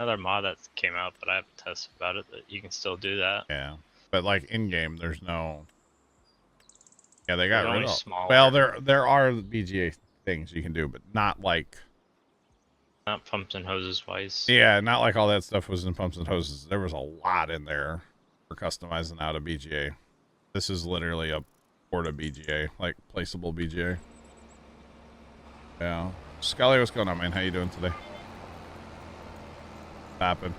another mod that came out, but I haven't tested about it, but you can still do that. Yeah. But, like, in-game, there's no... Yeah, they got rid of... Smaller. Well, there are BGA things you can do, but not like... Not pumps and hoses wise. Yeah, not like all that stuff was in pumps and hoses. There was a lot in there for customizing out a BGA. This is literally a porta BGA, like placeable BGA. Yeah. Scully, what's going on, man? How you doing today? Happen.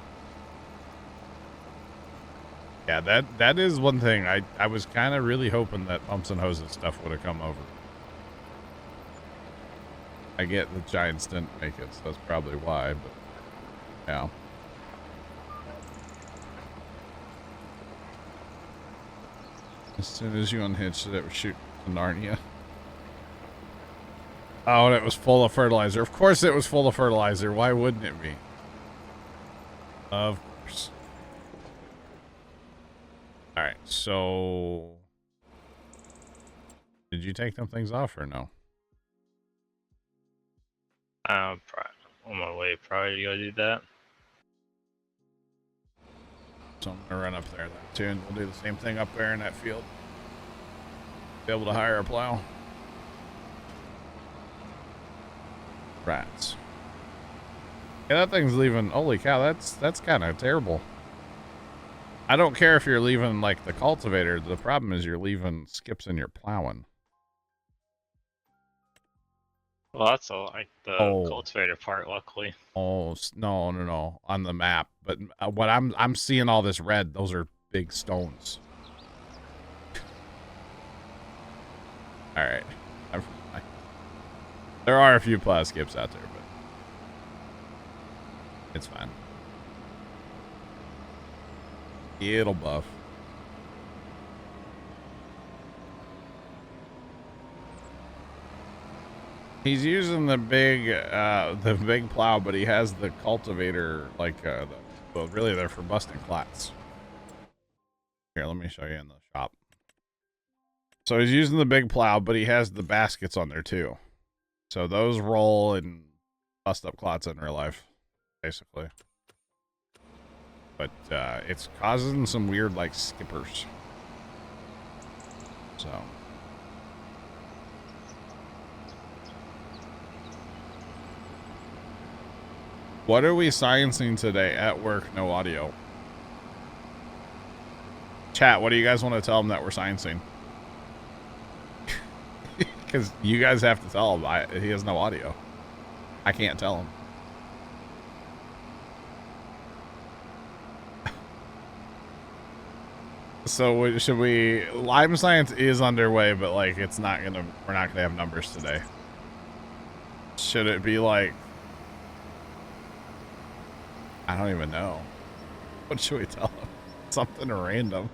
Yeah, that is one thing. I was kind of really hoping that pumps and hoses stuff would have come over. I get the Giants didn't make it, so that's probably why, but yeah. As soon as you unhitched it, it was shooting to Narnia. Oh, and it was full of fertilizer. Of course it was full of fertilizer. Why wouldn't it be? Of course. Alright, so... Did you take them things off or no? On my way, probably to go do that. So I'm gonna run up there then too, and we'll do the same thing up there in that field. Be able to hire a plow. Rats. Yeah, that thing's leaving. Holy cow, that's kind of terrible. I don't care if you're leaving like the cultivator. The problem is you're leaving skips in your plowing. Well, that's all like the cultivator part, luckily. Oh no! On the map, but what I'm seeing all this red. Those are big stones. All right, there are a few plow skips out there, but it's fine. It'll buff. He's using the big plow, but he has the cultivator, like, well, really they're for busting flats. Here, let me show you in the shop. So he's using the big plow, but he has the baskets on there too. So those roll and bust up clots in real life, basically. But it's causing some weird, like, skippers. So... What are we sciencing today? At work, no audio. Chat, what do you guys want to tell him that we're sciencing? Because you guys have to tell him. He has no audio. I can't tell him. So should we... Lime science is underway, but like it's not gonna... We're not gonna have numbers today. Should it be like... I don't even know. What should we tell him? Something random.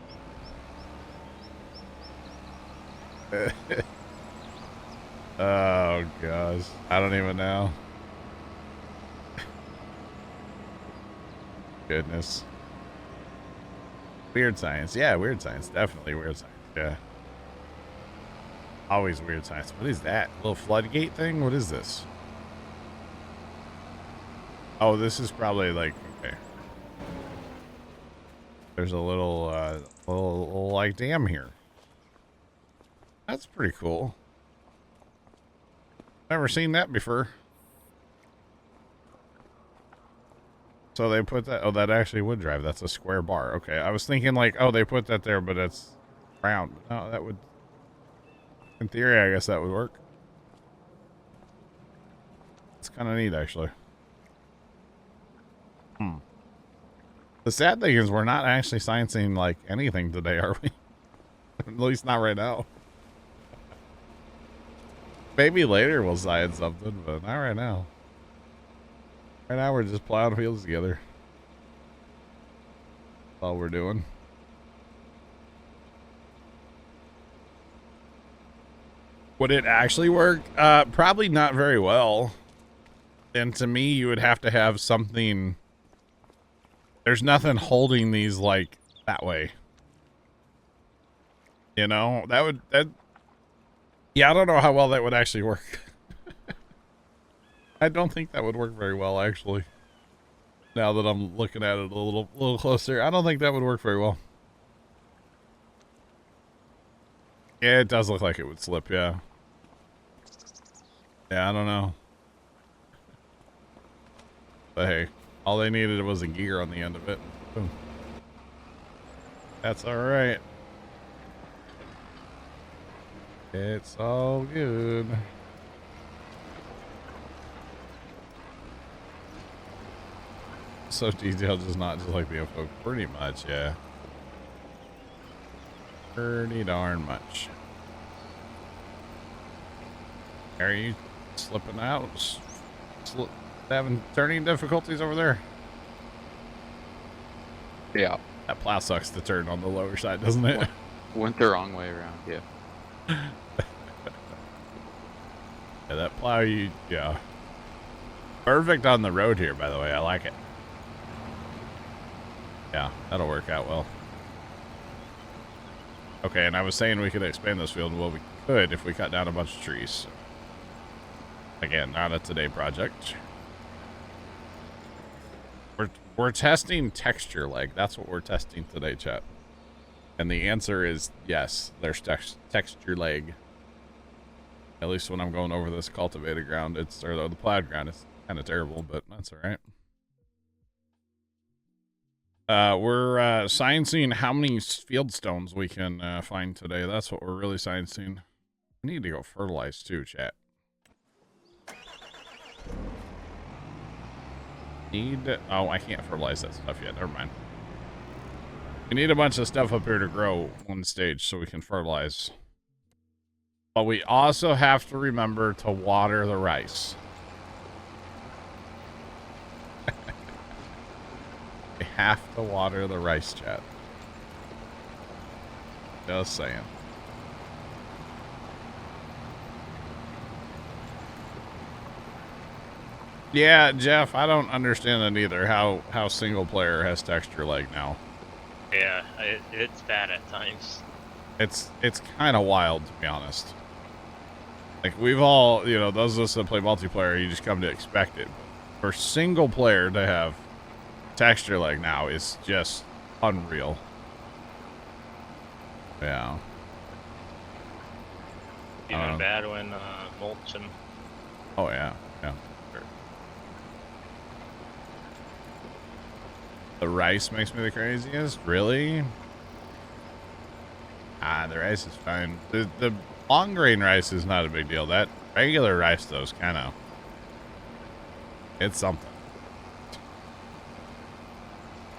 Oh, gosh. I don't even know. Goodness. Weird science. Yeah, weird science. Definitely weird science. Yeah. Always weird science. What is that? A little floodgate thing? What is this? Oh, this is probably like, okay. There's a little like dam here. That's pretty cool. Never seen that before. So they put that. Oh, that actually would drive. That's a square bar. Okay, I was thinking like, oh, they put that there, but it's round. No, that would. In theory, I guess that would work. It's kind of neat, actually. The sad thing is, we're not actually sciencing like anything today, are we? At least not right now. Maybe later we'll science something, but not right now. Right now we're just plowing fields together. That's all we're doing. Would it actually work? Probably not very well. And to me, you would have to have something. There's nothing holding these like that way. You know, yeah, I don't know how well that would actually work. I don't think that would work very well, actually. Now that I'm looking at it a little closer, I don't think that would work very well. Yeah, it does look like it would slip, yeah. Yeah, I don't know. But hey, all they needed was a gear on the end of it. Boom. That's alright. It's all good. So detailed, just not just like the info. Pretty much, yeah. Pretty darn much. Are you slipping out? Having turning difficulties over there? Yeah. That plow sucks to turn on the lower side, doesn't it? Went the wrong way around, yeah. Yeah, that plow, yeah. Perfect on the road here, by the way. I like it. Yeah, that'll work out well. Okay, and I was saying we could expand this field. Well, we could if we cut down a bunch of trees. Again, not a today project. We're testing texture lag. That's what we're testing today, chat. And the answer is yes, there's texture lag. At least when I'm going over this cultivated ground, or the plowed ground, it's kind of terrible, but that's all right. We're sciencing how many field stones we can find today. That's what we're really sciencing. I need to go fertilize too, chat. Oh, I can't fertilize that stuff yet. Never mind. We need a bunch of stuff up here to grow one stage so we can fertilize. But we also have to remember to water the rice. We have to water the rice, chat. Just saying. Yeah, Jeff, I don't understand it either, how single player has texture lag now. Yeah, it's bad at times. It's kind of wild, to be honest. Like, we've all, you know, those of us that play multiplayer, you just come to expect it. For single player to have texture lag now is just unreal. Yeah. Even bad when mulching. Oh, yeah. Yeah. The rice makes me the craziest? Really? Ah, the rice is fine. The long grain rice is not a big deal. That regular rice, though, is kind of... It's something.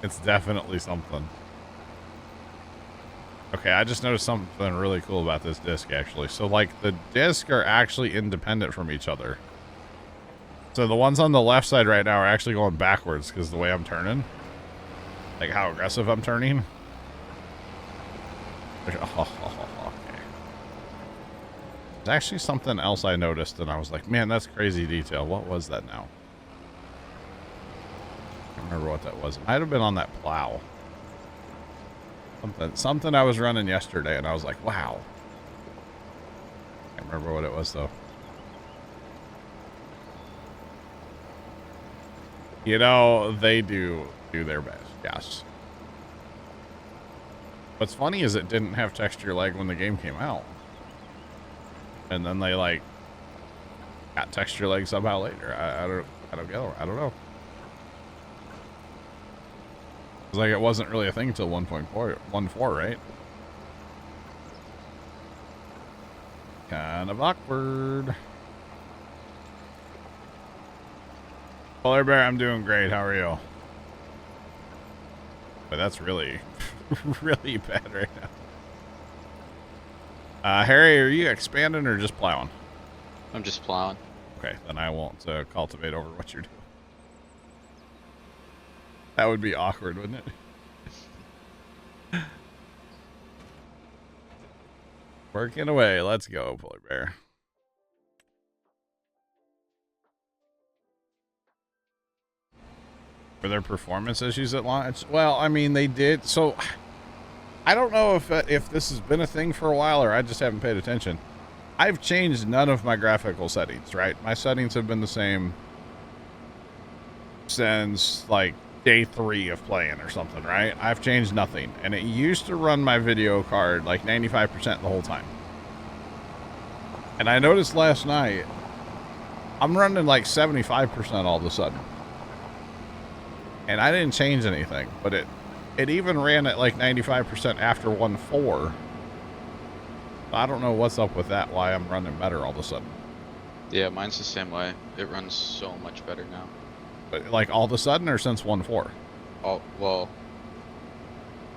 It's definitely something. Okay, I just noticed something really cool about this disc, actually. So, like, the discs are actually independent from each other. So the ones on the left side right now are actually going backwards because the way I'm turning. Like how aggressive I'm turning. Oh, okay. There's actually something else I noticed and I was like, man, that's crazy detail. What was that now? I can't remember what that was. It might have been on that plow. Something I was running yesterday and I was like, wow. Can't remember what it was though. You know, they do their best. Yes. What's funny is it didn't have texture lag when the game came out. And then they like got texture lag somehow later. I don't know. It's like it wasn't really a thing until 1.14, right? Kind of awkward. Polar Bear, I'm doing great. How are you? But that's really, really bad right now. Harry, are you expanding or just plowing? I'm just plowing. Okay, then I won't cultivate over what you're doing. That would be awkward, wouldn't it? Working away. Let's go, Polar Bear. Were there performance issues at launch? Well, I mean, they did. So, I don't know if this has been a thing for a while or I just haven't paid attention. I've changed none of my graphical settings, right? My settings have been the same since, like, day 3 of playing or something, right? I've changed nothing. And it used to run my video card, like, 95% the whole time. And I noticed last night, I'm running, like, 75% all of a sudden. And I didn't change anything, but it even ran at like 95% after 1.4. I don't know what's up with that, why I'm running better all of a sudden. Yeah, mine's the same way. It runs so much better now. But like all of a sudden or since 1.4? Oh, well,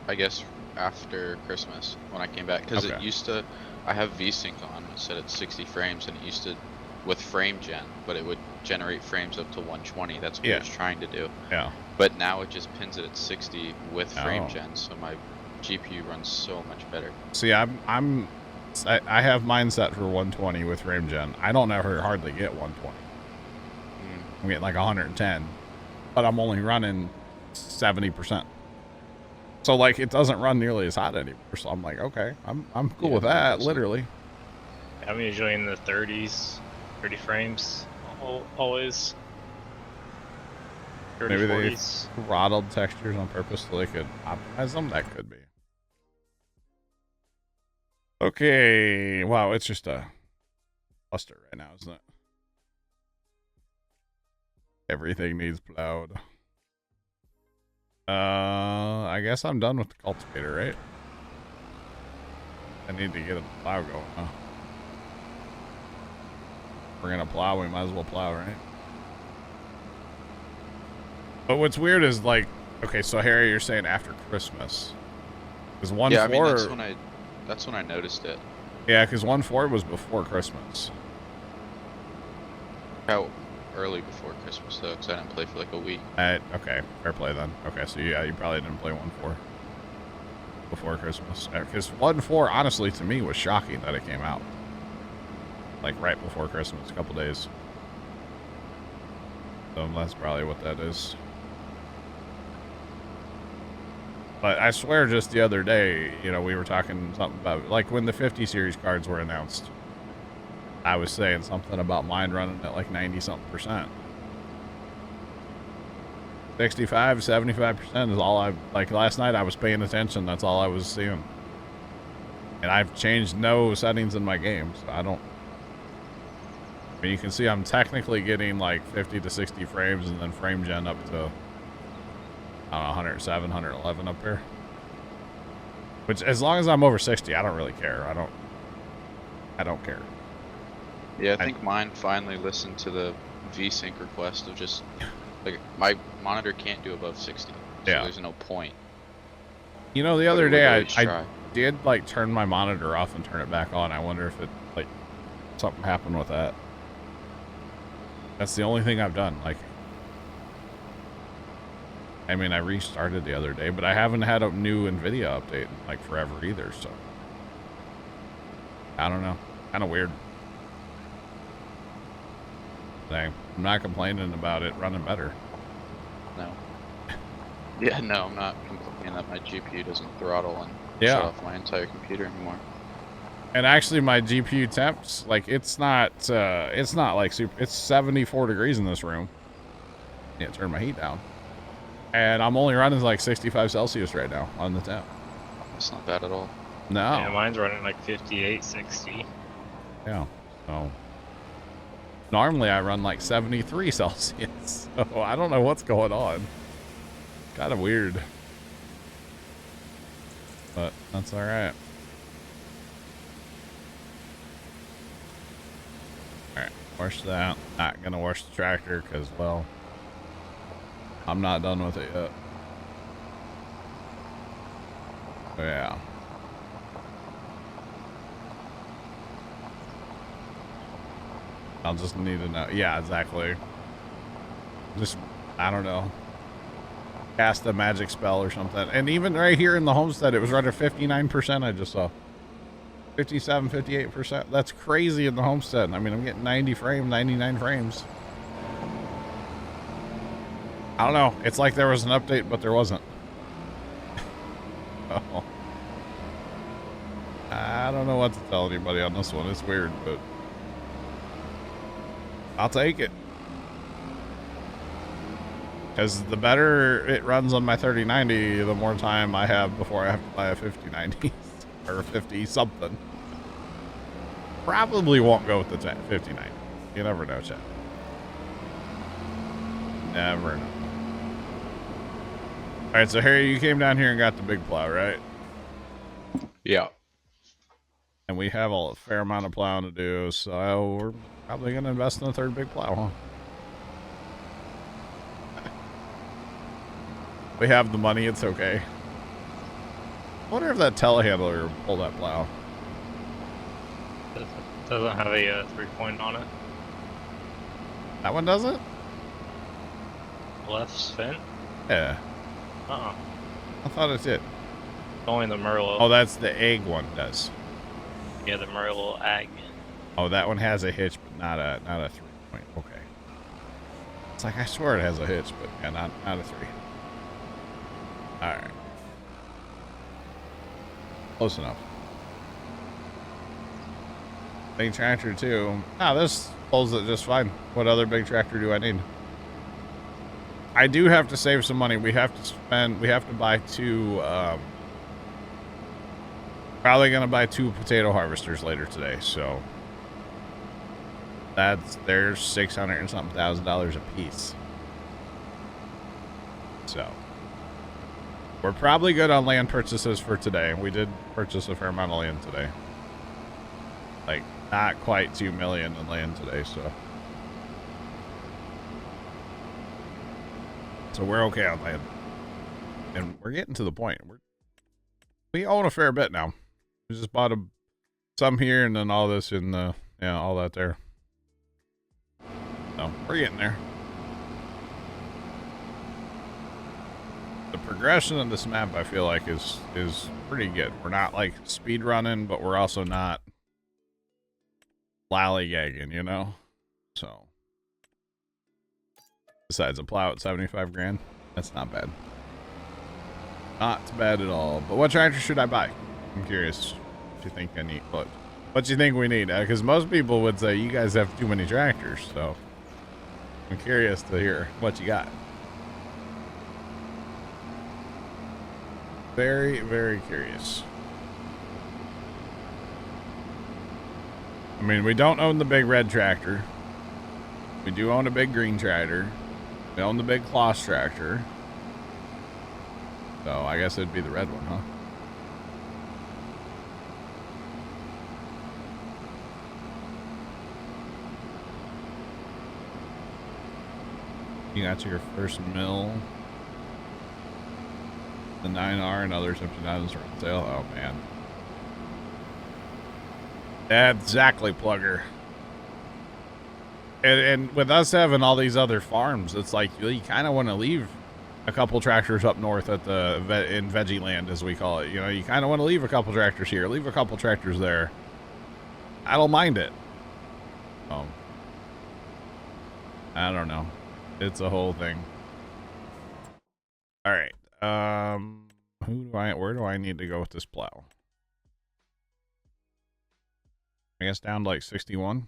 I guess after Christmas when I came back. Because Okay. it used to, I have VSync on, it said it's 60 frames, and it used to, with frame gen, but it would generate frames up to 120. That's what Yeah. it was trying to do. Yeah. But now it just pins it at 60 with frame Oh. gen, so my GPU runs so much better. See, I have mine set for 120 with frame gen. I don't ever hardly get 120. I'm getting like 110, but I'm only running 70%. So like it doesn't run nearly as hot anymore. So I'm like, okay, I'm cool Yeah, with that. that's Literally. I'm usually in the 30 frames always. 30, Maybe they 40s. throttled textures on purpose so they could optimize them. That could be. Okay. Wow, it's just a cluster right now, isn't it? Everything needs plowed. I guess I'm done with the cultivator, right? I need to get a plow going, huh? We're gonna plow, we might as well plow, right? But what's weird is like, okay, so Harry, you're saying after Christmas. Because 1.4... Yeah, I mean, that's when I noticed it. Yeah, because 1.4 was before Christmas. How early before Christmas, though, because I didn't play for like a week. Okay, fair play then. Okay, so yeah, you probably didn't play 1.4 before Christmas. Because 1.4, honestly, to me, was shocking that it came out. Like, right before Christmas, a couple days. So that's probably what that is. But I swear just the other day, you know, we were talking something about, like, when the 50 series cards were announced, I was saying something about mine running at like 90-something%. 65, 75% is all like last night I was paying attention. That's all I was seeing. And I've changed no settings in my game, so I don't. I mean, you can see I'm technically getting like 50 to 60 frames and then frame gen up to, I don't know, 107, 111 up here. Which, as long as I'm over 60, I don't really care. I don't care. Yeah, I think mine finally listened to the VSync request of just, like, my monitor can't do above 60. So Yeah. there's no point. You know, the other day I I did like turn my monitor off and turn it back on. I wonder if it, like, something happened with that. That's the only thing I've done. Like, I mean, I restarted the other day, but I haven't had a new NVIDIA update in like forever either, so I don't know. Kind of weird. I'm not complaining about it running better. No. Yeah, no, I'm not complaining that my GPU doesn't throttle and Yeah. shut off my entire computer anymore. And actually, my GPU temps, like, it's not like super. It's 74 degrees in this room. Yeah, turn my heat down. And I'm only running like 65 Celsius right now on the temp. It's not bad at all. No. Yeah, mine's running like 58, 60. Yeah. So normally I run like 73 Celsius. So I don't know what's going on. Kind of weird. but that's all right. All right, wash that. Not gonna wash the tractor because, well, I'm not done with it yet. So, yeah. I'll just need to know. Yeah, exactly. Just, I don't know. Cast a magic spell or something. And even right here in the homestead, it was right at 59%. I just saw 57, 58%. That's crazy in the homestead. I mean, I'm getting 90 frames, 99 frames. I don't know. It's like there was an update, but there wasn't. Oh. I don't know what to tell anybody on this one. It's weird, but I'll take it. Because the better it runs on my 3090, the more time I have before I have to buy a 5090 or 50 something. Probably won't go with the 5090. You never know, chat. Never know. All right, so Harry, you came down here and got the big plow, right? Yeah. And we have a fair amount of plowing to do, so we're probably going to invest in a third big plow, huh? We have the money, it's okay. I wonder if that telehandler will pull that plow. Doesn't have a 3-point on it. That one doesn't? Left spin? Yeah. Uh-uh. I thought it did. Only the Merlot. Oh, that's the egg one does. Yeah, the Merlot Ag. Oh, that one has a hitch, but not a 3-point. Okay. It's like I swear it has a hitch, but yeah, not a 3. All right. Close enough. Big tractor too. Ah, this pulls it just fine. What other big tractor do I need? I do have to save some money. We have to buy 2, probably gonna buy 2 potato harvesters later today, so there's $600 and something thousand a piece. So we're probably good on land purchases for today. We did purchase a fair amount of land today. Like, not quite 2 million in land today, so we're okay on land. And we're getting to the point. We own a fair bit now. We just bought some here and then all this in the, yeah, all that there. So we're getting there. The progression of this map, I feel like, is pretty good. We're not like speed running, but we're also not lollygagging, you know? So besides a plow at 75 grand, that's not bad. Not bad at all. But what tractor should I buy? I'm curious what you think I need. What you think we need? Because most people would say you guys have too many tractors, so I'm curious to hear what you got. Very, very curious. I mean, we don't own the big red tractor. We do own a big green tractor. We own the big Kloss tractor. So I guess it'd be the red one, huh? You got your first mill. The 9R and others up to now is on sale. Oh man. Exactly, Plugger. And with us having all these other farms, it's like you kind of want to leave a couple tractors up north at in Veggie Land, as we call it. You know, you kind of want to leave a couple tractors here, leave a couple tractors there. I don't mind it. I don't know. It's a whole thing. All right. Where do I need to go with this plow? I guess down to like 61.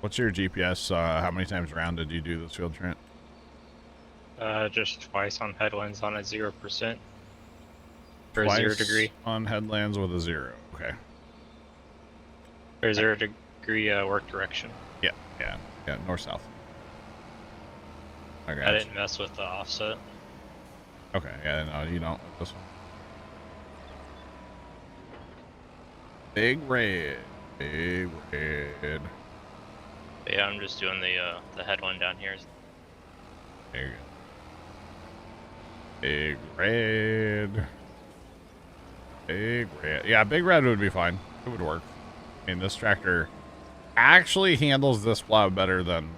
What's your GPS? How many times around did you do this field, Trent? Just twice on headlands on a 0%. For Twice 0 degree. On headlands with a 0. Okay. Or 0 degree work direction. Yeah, north south. Okay. I didn't mess with the offset. Okay, yeah, no, you don't. This one. Big red. Big red. Yeah, I'm just doing the head one down here. There you go. Big red. Big red. Yeah, big red would be fine. It would work. I mean, this tractor actually handles this plow better than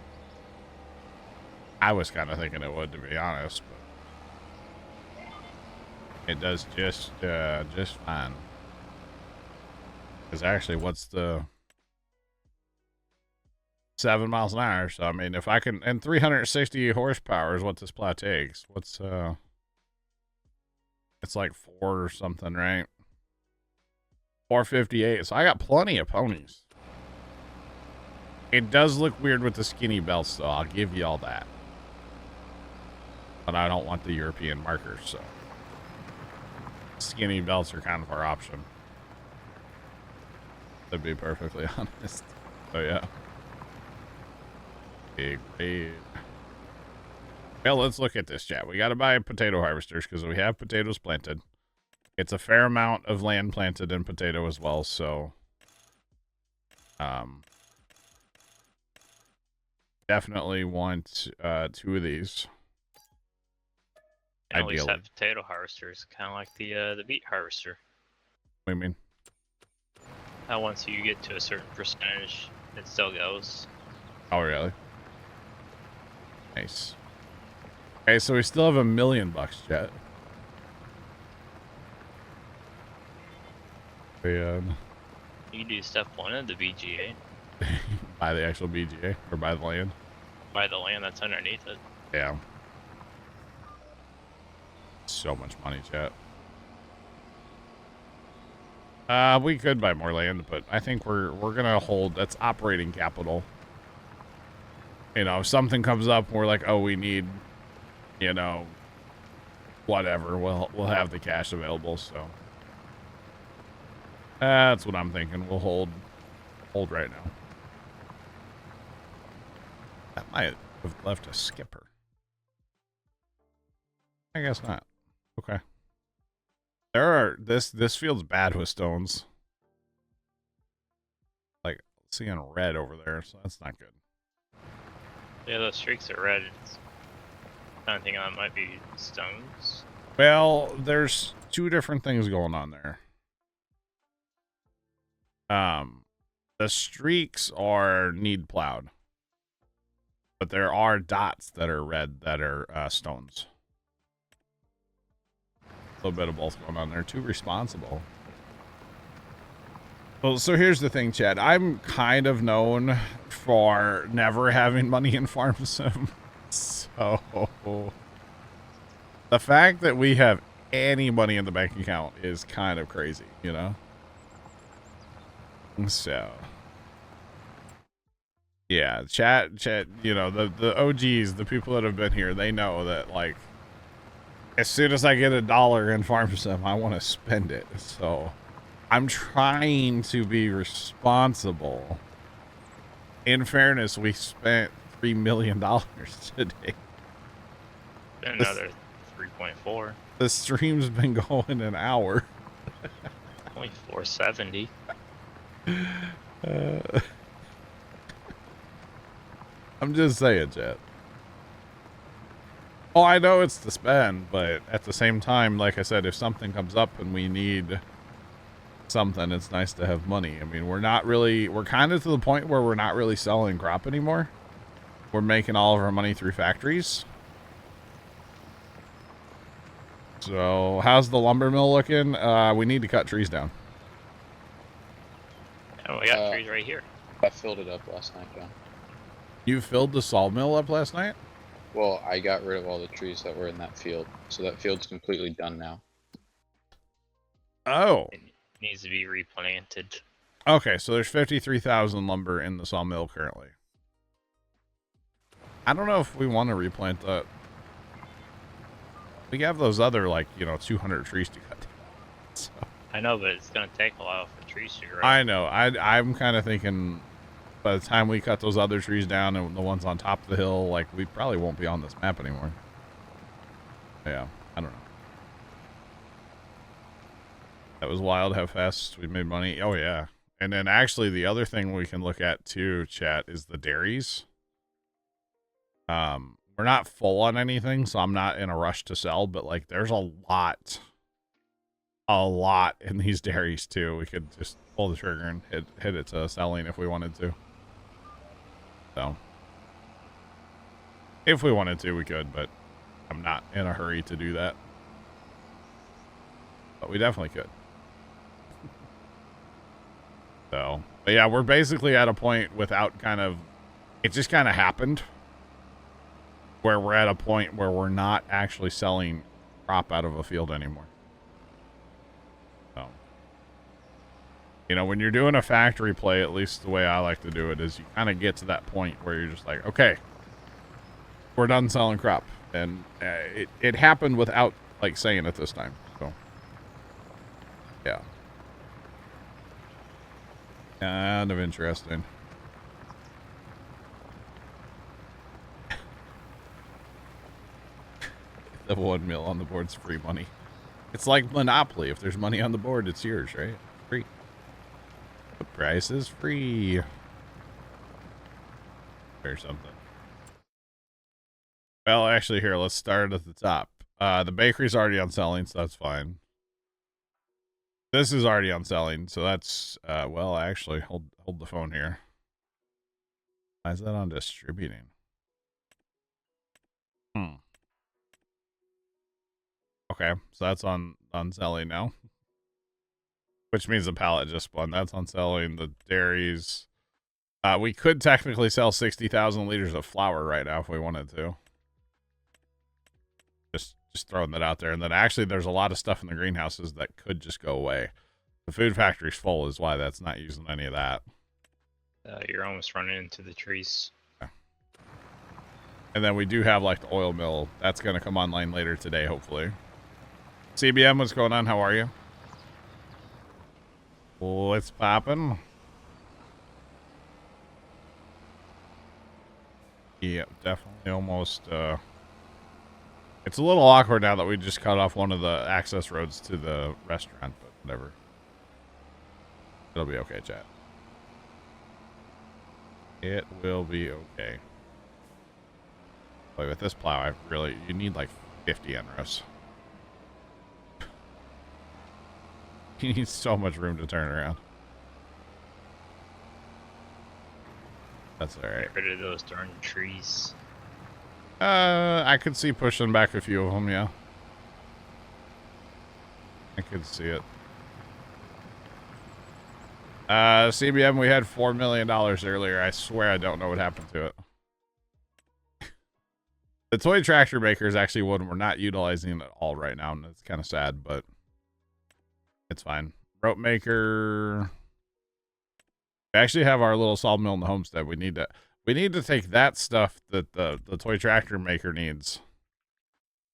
I was kind of thinking it would, to be honest. But it does just fine. Because actually, what's the 7 miles an hour? So I mean, if I can, and 360 horsepower is what this plow takes. What's it's like 4 or something, right? 458. So I got plenty of ponies. It does look weird with the skinny belts, though. I'll give you all that. But I don't want the European markers, so skinny belts are kind of our option. To be perfectly honest. So yeah. Big red. Well, let's look at this, chat. We got to buy potato harvesters because we have potatoes planted. It's a fair amount of land planted in potato as well, so definitely want 2 of these. I always Ideally. have potato harvesters, kind of like the beet harvester. What do you mean? How once you get to a certain percentage, it still goes. Oh, really? Nice. Okay, so we still have $1 million, chat. And You can do step 1 of the BGA. buy the actual BGA or buy the land. Buy the land that's underneath it. Yeah. So much money, chat. We could buy more land, but I think we're gonna hold. That's operating capital. You know, if something comes up, we're like, oh, we need, you know, whatever. We'll have the cash available. So that's what I'm thinking. We'll hold right now. That might have left a skipper. I guess not. Okay. This field's bad with stones. Like seeing red over there, so that's not good. Yeah, those streaks are red. It's kind of thinking that might be stones. Well, there's 2 different things going on there. The streaks need plowed, but there are dots that are red that are stones. A little bit of both going on there. Too responsible. Well, so here's the thing, Chad. I'm kind of known for never having money in farm sim. So the fact that we have any money in the bank account is kind of crazy, you know? So yeah, chat, you know, the OGs, the people that have been here, they know that, like, as soon as I get $1 in farm sim, I want to spend it. So I'm trying to be responsible. In fairness, we spent $3 million today. Another 3.4. The stream's been going an hour. Only 470. I'm just saying, chat. Oh, I know it's to spend, but at the same time, like I said, if something comes up and we need something, it's nice to have money. I mean, we're kind of to the point where we're not really selling crop anymore. We're making all of our money through factories. So, how's the lumber mill looking? We need to cut trees down. Oh, we got trees right here. I filled it up last night, John. You filled the sawmill up last night? Well, I got rid of all the trees that were in that field, so that field's completely done now. Oh. It needs to be replanted. Okay, so there's 53,000 lumber in the sawmill currently. I don't know if we want to replant that. We have those other, like, you know, 200 trees to cut. So. I know, but it's going to take a while for trees to grow. I know. I'm kind of thinking by the time we cut those other trees down and the ones on top of the hill, like, we probably won't be on this map anymore. Yeah, I don't know. That was wild how fast we made money. Oh, yeah. And then actually the other thing we can look at too, chat, is the dairies. We're not full on anything, so I'm not in a rush to sell, but like there's a lot in these dairies too. We could just pull the trigger and hit it to selling if we wanted to. So if we wanted to, we could, but I'm not in a hurry to do that. But we definitely could. So, but yeah, we're basically at a point without it just kind of happened where we're at a point where we're not actually selling crop out of a field anymore. So, you know, when you're doing a factory play, at least the way I like to do it is you kind of get to that point where you're just like, okay, we're done selling crop. And it happened without like saying it this time. So, yeah. Kind of interesting. The 1 mil on the board's free money. It's like Monopoly. If there's money on the board, it's yours, right? Free. The price is free. Or something. Well, actually, here, let's start at the top. The bakery's already on selling, so that's fine. This is already on selling, so that's, well, actually, hold the phone here. Why is that on distributing? Okay, so that's on selling now. Which means the pallet just spun. That's on selling. The dairies. We could technically sell 60,000 liters of flour right now if we wanted to. Just throwing that out there. And then actually there's a lot of stuff in the greenhouses that could just go away. The food factory's full is why that's not using any of that. You're almost running into the trees. Okay. And then we do have like the oil mill. That's going to come online later today, hopefully. CBM, what's going on? How are you? What's poppin'? Yeah, definitely almost, it's a little awkward now that we just cut off one of the access roads to the restaurant, but whatever. It'll be okay, chat. It will be okay. Boy, with this plow, you need like 50 NROs. You need so much room to turn around. That's alright. Get rid of those darn trees. I could see pushing back a few of them, yeah. I could see it. CBM, we had $4 million earlier. I swear I don't know what happened to it. The toy tractor maker is actually one we're not utilizing at all right now, and it's kind of sad, but it's fine. Rope maker. We actually have our little sawmill in the homestead. We need to take that stuff that the toy tractor maker needs.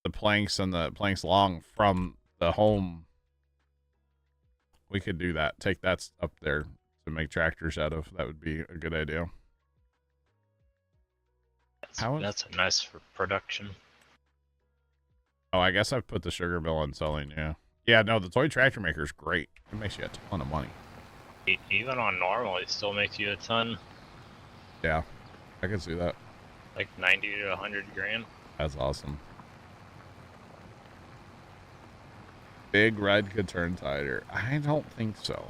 The planks and the planks long from the home. We could do that. Take that up there to make tractors out of. That would be a good idea. That's a nice for production. Oh, I guess I've put the sugar mill on selling, yeah. Yeah, no, the toy tractor maker is great. It makes you a ton of money. Even on normal, it still makes you a ton. Yeah, I can see that. Like 90 to 100 grand. That's awesome. Big red could turn tighter. I don't think so.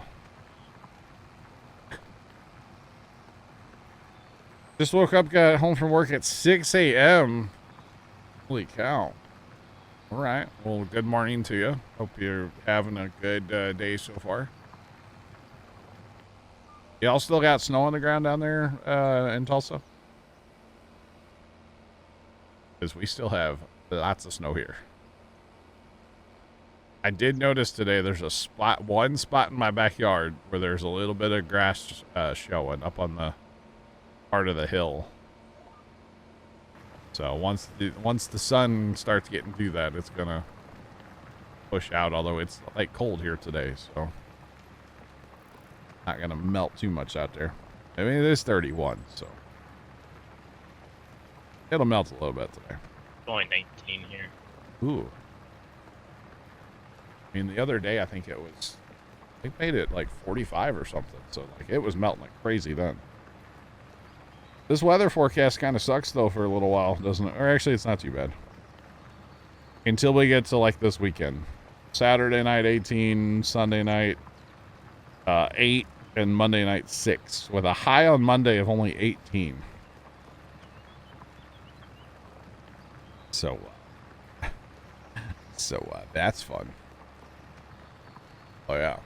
Just woke up, got home from work at 6 a.m. Holy cow. All right. Well, good morning to you. Hope you're having a good day so far. Y'all still got snow on the ground down there in Tulsa? Because we still have lots of snow here. I did notice today there's one spot in my backyard where there's a little bit of grass showing up on the part of the hill. So once the sun starts getting through that, it's gonna push out. Although it's like cold here today, so not gonna melt too much out there. I mean, it is 31, so it'll melt a little bit today. It's only 19 here. Ooh. I mean, the other day I think it was They made it like 45 or something. So like it was melting like crazy then. This weather forecast kind of sucks though for a little while, doesn't it? Or actually, it's not too bad. Until we get to like this weekend. Saturday night 18, Sunday night 8, and Monday night 6, with a high on Monday of only 18. So, that's fun. Oh yeah,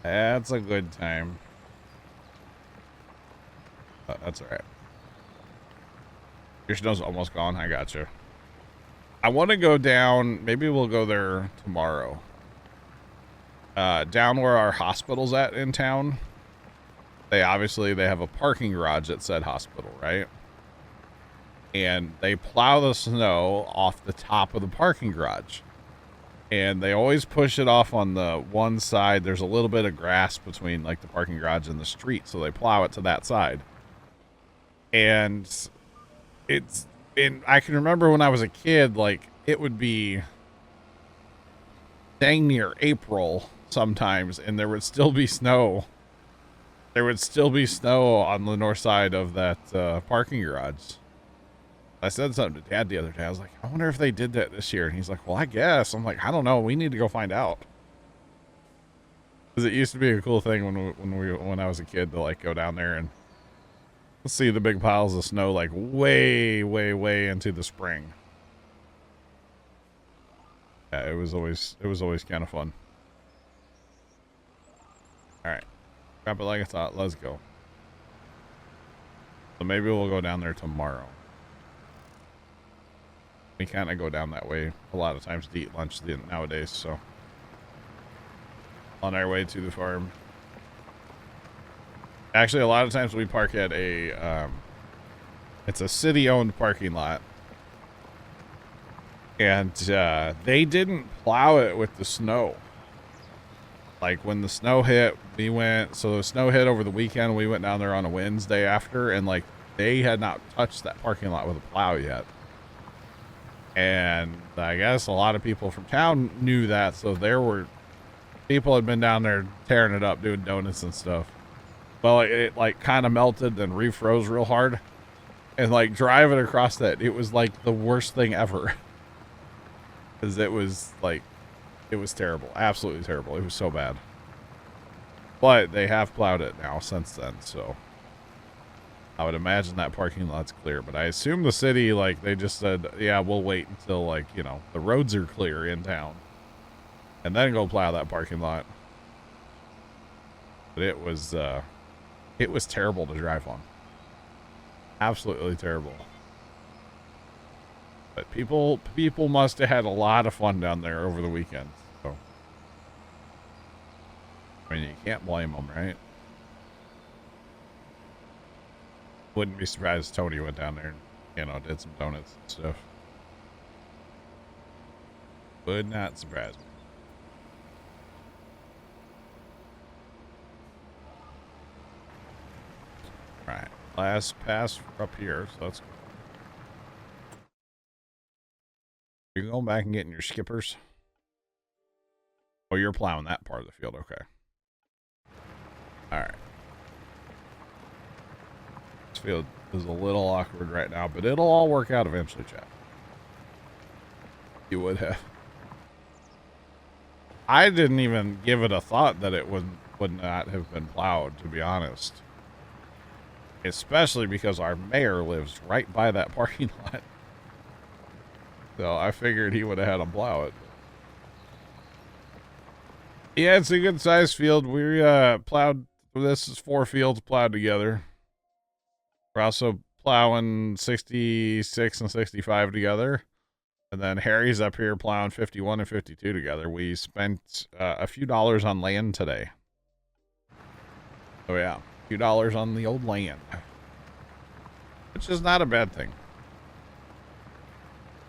that's a good time. That's all right. Your snow's almost gone. I got you. I want to go down. Maybe we'll go there tomorrow. Down where our hospital's at in town. They have a parking garage at said hospital, right? And they plow the snow off the top of the parking garage. And they always push it off on the one side. There's a little bit of grass between like the parking garage and the street, so they plow it to that side. And I can remember when I was a kid, like it would be dang near April sometimes, and there would still be snow. There would still be snow on the north side of that parking garage. I said something to Dad the other day. I was like, I wonder if they did that this year. And he's like, well, I guess. I'm like, I don't know. We need to go find out. Because it used to be a cool thing when I was a kid to like go down there and see the big piles of snow like way, way, way into the spring. Yeah, it was always kind of fun. All right, wrap it like I thought. Let's go. So maybe we'll go down there tomorrow. We kind of go down that way a lot of times to eat lunch nowadays, so on our way to the farm. Actually, a lot of times we park at it's a city-owned parking lot, and they didn't plow it with the snow. Like when the snow hit, so the snow hit over the weekend, we went down there on a Wednesday after, and like they had not touched that parking lot with a plow yet. And I guess a lot of people from town knew that, so people had been down there tearing it up, doing donuts and stuff. Well, it like kind of melted and refroze real hard, and like driving across that, it was like the worst thing ever. Because it was terrible, absolutely terrible. It was so bad. But they have plowed it now since then, so I would imagine that parking lot's clear. But I assume the city, like, they just said, yeah, we'll wait until, like, you know, the roads are clear in town, and then go plow that parking lot. But it was terrible to drive on. Absolutely terrible. But people must have had a lot of fun down there over the weekend. So, I mean, you can't blame them, right? Wouldn't be surprised if Tony went down there and, you know, did some donuts and stuff. Would not surprise me. Alright, last pass up here, so let's go. You're going back and getting your skippers? Oh, you're plowing that part of the field, okay. Alright. This field is a little awkward right now, but it'll all work out eventually, Chad. You would have. I didn't even give it a thought that it would not have been plowed, to be honest. Especially because our mayor lives right by that parking lot. So I figured he would have had them plow it. Yeah, it's a good sized field. We plowed, this is 4 fields plowed together. We're also plowing 66 and 65 together. And then Harry's up here plowing 51 and 52 together. We spent a few dollars on land today. Oh yeah, a few dollars on the old land. Which is not a bad thing.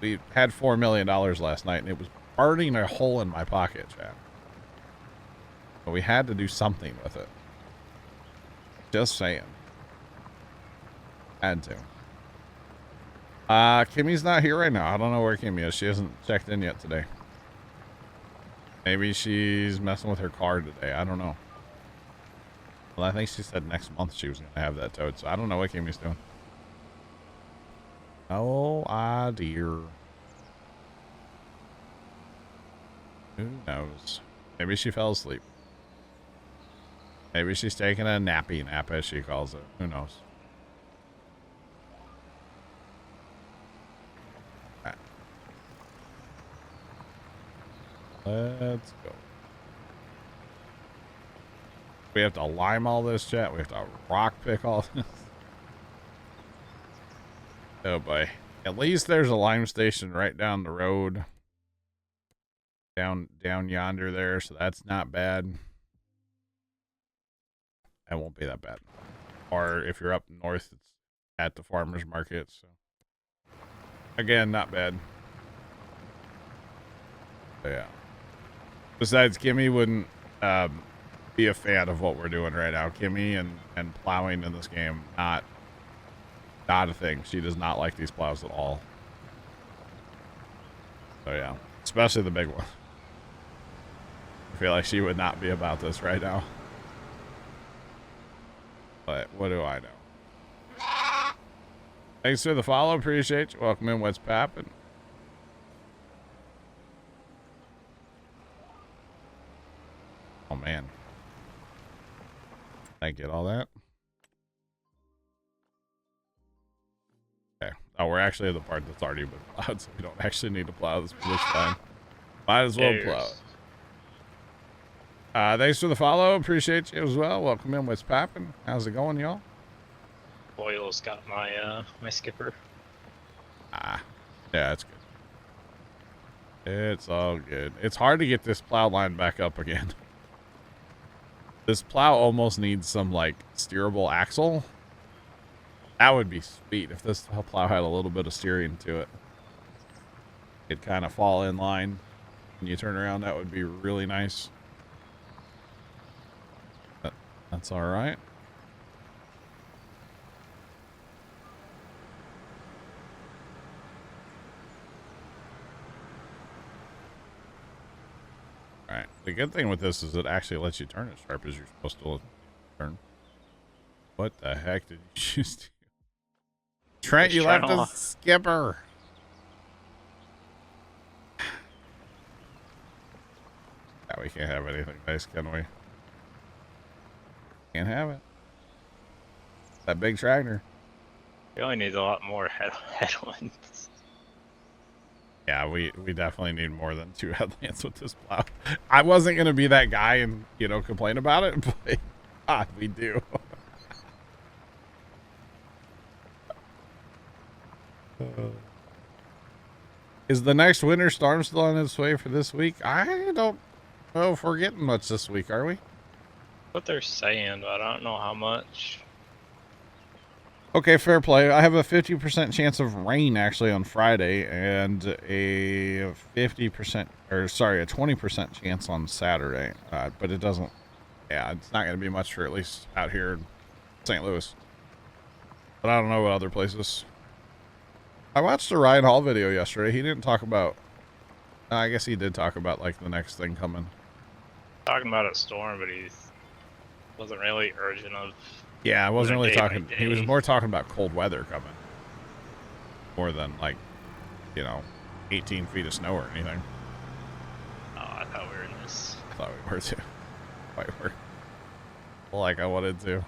We had $4 million last night, and it was burning a hole in my pocket, Chad. But we had to do something with it. Just saying. Had to. Kimmy's not here right now. I don't know where Kimmy is. She hasn't checked in yet today. Maybe she's messing with her car today. I don't know. Well, I think she said next month she was going to have that towed, so I don't know what Kimmy's doing. Oh, dear. Who knows? Maybe she fell asleep. Maybe she's taking a nappy nap, as she calls it. Who knows? Right. Let's go. We have to lime all this, chat. We have to rock pick all this. Oh boy. At least there's a lime station right down the road. Down yonder there, so that's not bad. That won't be that bad. Or if you're up north, it's at the farmer's market, so again, not bad. So, yeah. Besides, Kimmy wouldn't be a fan of what we're doing right now. Kimmy and plowing in this game, not a thing. She does not like these plows at all. So yeah, especially the big one. I feel like she would not be about this right now. But what do I know? Thanks for the follow. Appreciate you. Welcome in. What's poppin'? Oh, man. I get all that. Okay. Oh, we're actually at the part that's already been plowed, so we don't actually need to plow this time. Might as well plow it. Thanks for the follow. Appreciate you as well. Welcome in. What's poppin'? How's it going, y'all? Oil's got my my skipper. Yeah, that's good. It's all good. It's hard to get this plow line back up again. This plow almost needs some like steerable axle. That would be sweet if this plow had a little bit of steering to it. It'd kind of fall in line when you turn around. That would be really nice. That's all right. All right. The good thing with this is it actually lets you turn as sharp as you're supposed to turn. What the heck did you just do? Trent, you left the skipper. Yeah, we can't have anything nice, can we? Can't have it. That big tractor. We only need a lot more headlands. Yeah, we definitely need more than 2 headlands with this plow. I wasn't going to be that guy and, complain about it, but God, we do. Is the next winter storm still on its way for this week? I don't know if we're getting much this week, are we? What they're saying, but I don't know how much. Okay, fair play. I have a 50% chance of rain actually on Friday and a 20% chance on Saturday. But it doesn't, it's not going to be much for at least out here in St. Louis. But I don't know what other places. I watched the Ryan Hall video yesterday. He didn't talk about, I guess he did talk about like the next thing coming. Talking about a storm, but he wasn't really urgent of. Yeah, I wasn't really talking. He was more talking about cold weather coming. More than like, 18 feet of snow or anything. Oh, I thought we were in this. I thought we were too. We were. Like I wanted to.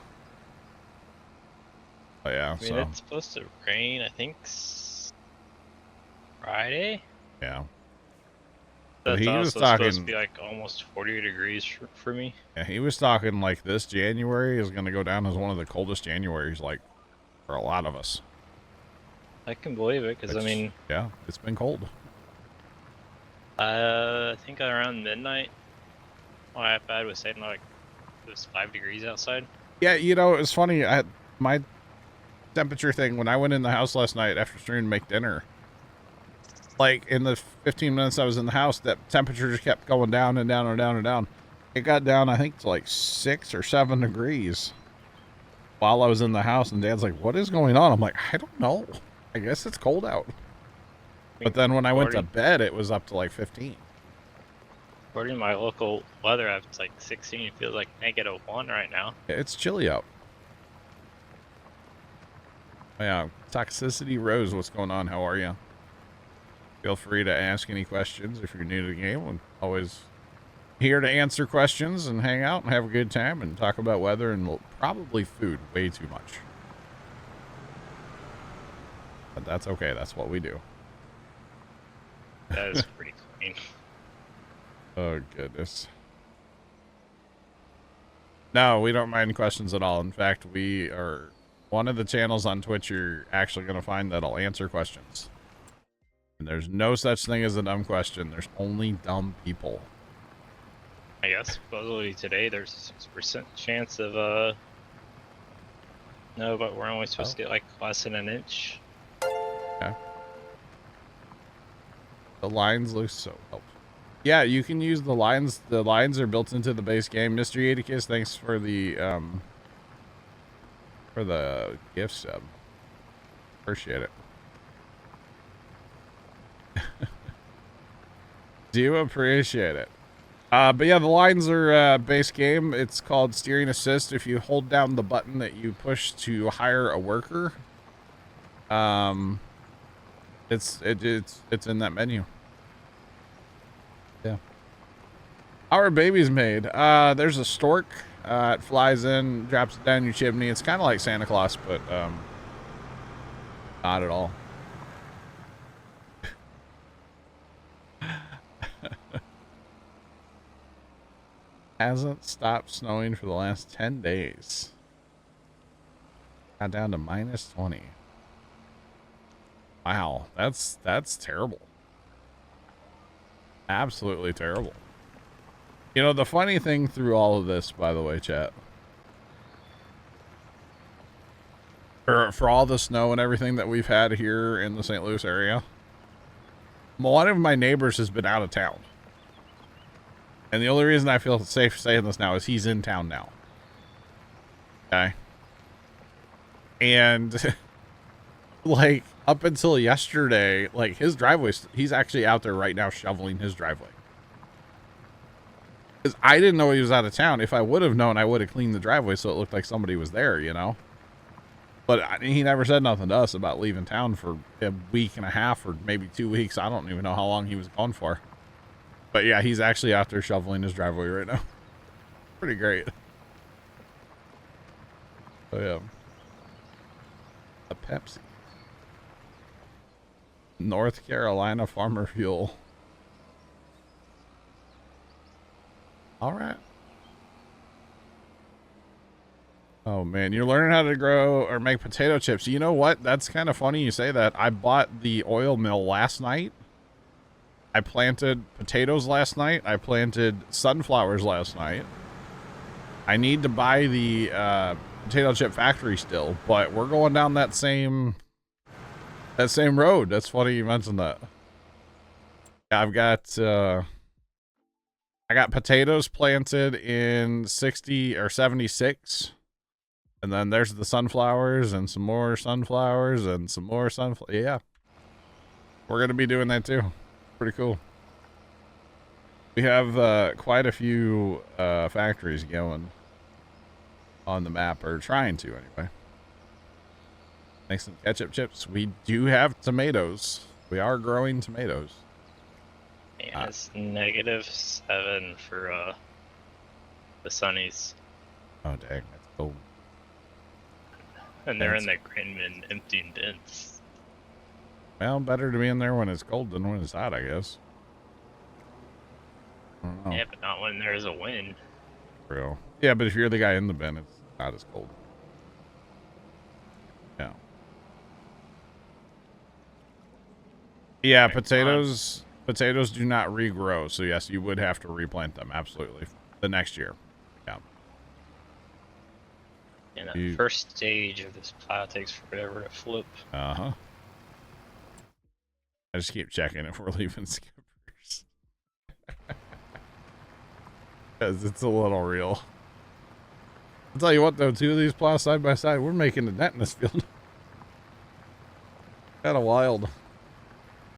But yeah, I mean, it's supposed to rain, I think, Friday? Yeah. That's he also was talking, supposed to be like almost 40 degrees for me. Yeah, he was talking like this January is going to go down as one of the coldest Januaries, like, for a lot of us. I can believe it, because, I mean... Yeah, it's been cold. I think around midnight, my iPad was saying like it was 5 degrees outside. Yeah, it's funny. My temperature thing, when I went in the house last night after streaming to make dinner, like in the 15 minutes I was in the house, that temperature just kept going down and down and down and down. It got down, I think, to like 6 or 7 degrees while I was in the house, and Dad's like, what is going on? I'm like, I don't know. I guess it's cold out. But then when I went to bed, it was up to like 15. According to my local weather app, it's like 16. It feels like -1 right now. It's chilly out. Yeah, Toxicity Rose, what's going on? How are you? Feel free to ask any questions if you're new to the game. I'm always here to answer questions and hang out and have a good time and talk about weather and probably food way too much. But that's okay. That's what we do. That is pretty clean. Oh, goodness. No, we don't mind questions at all. In fact, we are one of the channels on Twitch you're actually going to find that'll answer questions. And there's no such thing as a dumb question. There's only dumb people. I guess supposedly today there's a 6% chance of no, but we're only supposed to get like less than an inch. Okay. The lines look so helpful. Yeah, you can use the lines. The lines are built into the base game. Mr. Yedicus, thanks for the gift sub. Appreciate it. Do appreciate it. But yeah, the lines are base game. It's called steering assist. If you hold down the button that you push to hire a worker, it's in that menu. Yeah. Our baby's made. There's a stork. It flies in, drops it down your chimney. It's kind of like Santa Claus, but not at all. Hasn't stopped snowing for the last 10 days. Got down to -20. Wow, that's terrible. Absolutely terrible. You know, the funny thing through all of this, by the way, chat, for all the snow and everything that we've had here in the St. Louis area, one of my neighbors has been out of town. And the only reason I feel safe saying this now is he's in town now. Okay. And like up until yesterday, like his driveway, he's actually out there right now shoveling his driveway. Because I didn't know he was out of town. If I would have known, I would have cleaned the driveway so it looked like somebody was there, you know? But he never said nothing to us about leaving town for a week and a half or maybe 2 weeks. I don't even know how long he was gone for. But yeah, he's actually out there shoveling his driveway right now. Pretty great. So yeah. A Pepsi. North Carolina Farmer Fuel. All right. Oh man, you're learning how to grow or make potato chips. You know what? That's kind of funny you say that. I bought the oil mill last night. I planted potatoes last night. I planted sunflowers last night. I need to buy the potato chip factory still, but we're going down that same road. That's funny you mentioned that. I've got I got potatoes planted in 60 or 76. And then there's the sunflowers and some more sunflowers and some more sunflowers. Yeah. We're going to be doing that too. Pretty cool. We have quite a few factories going on the map, or trying to anyway. Make some ketchup chips. We do have tomatoes. We are growing tomatoes. And it's -7 for the sunnies. Oh dang, that's cold. And they're in the Grandman emptying bins. Well, better to be in there when it's cold than when it's hot, I guess. I don't know. Yeah, but not when there's a wind. Real. Yeah, but if you're the guy in the bin, it's not as cold. Yeah. Yeah, potatoes do not regrow, so yes, you would have to replant them, absolutely. The next year. Yeah. And the first stage of this plow takes forever to flip. Uh-huh. I just keep checking if we're leaving skippers. Because it's a little real. I'll tell you what, though, two of these plows side by side, we're making a dent in this field. Kind of wild.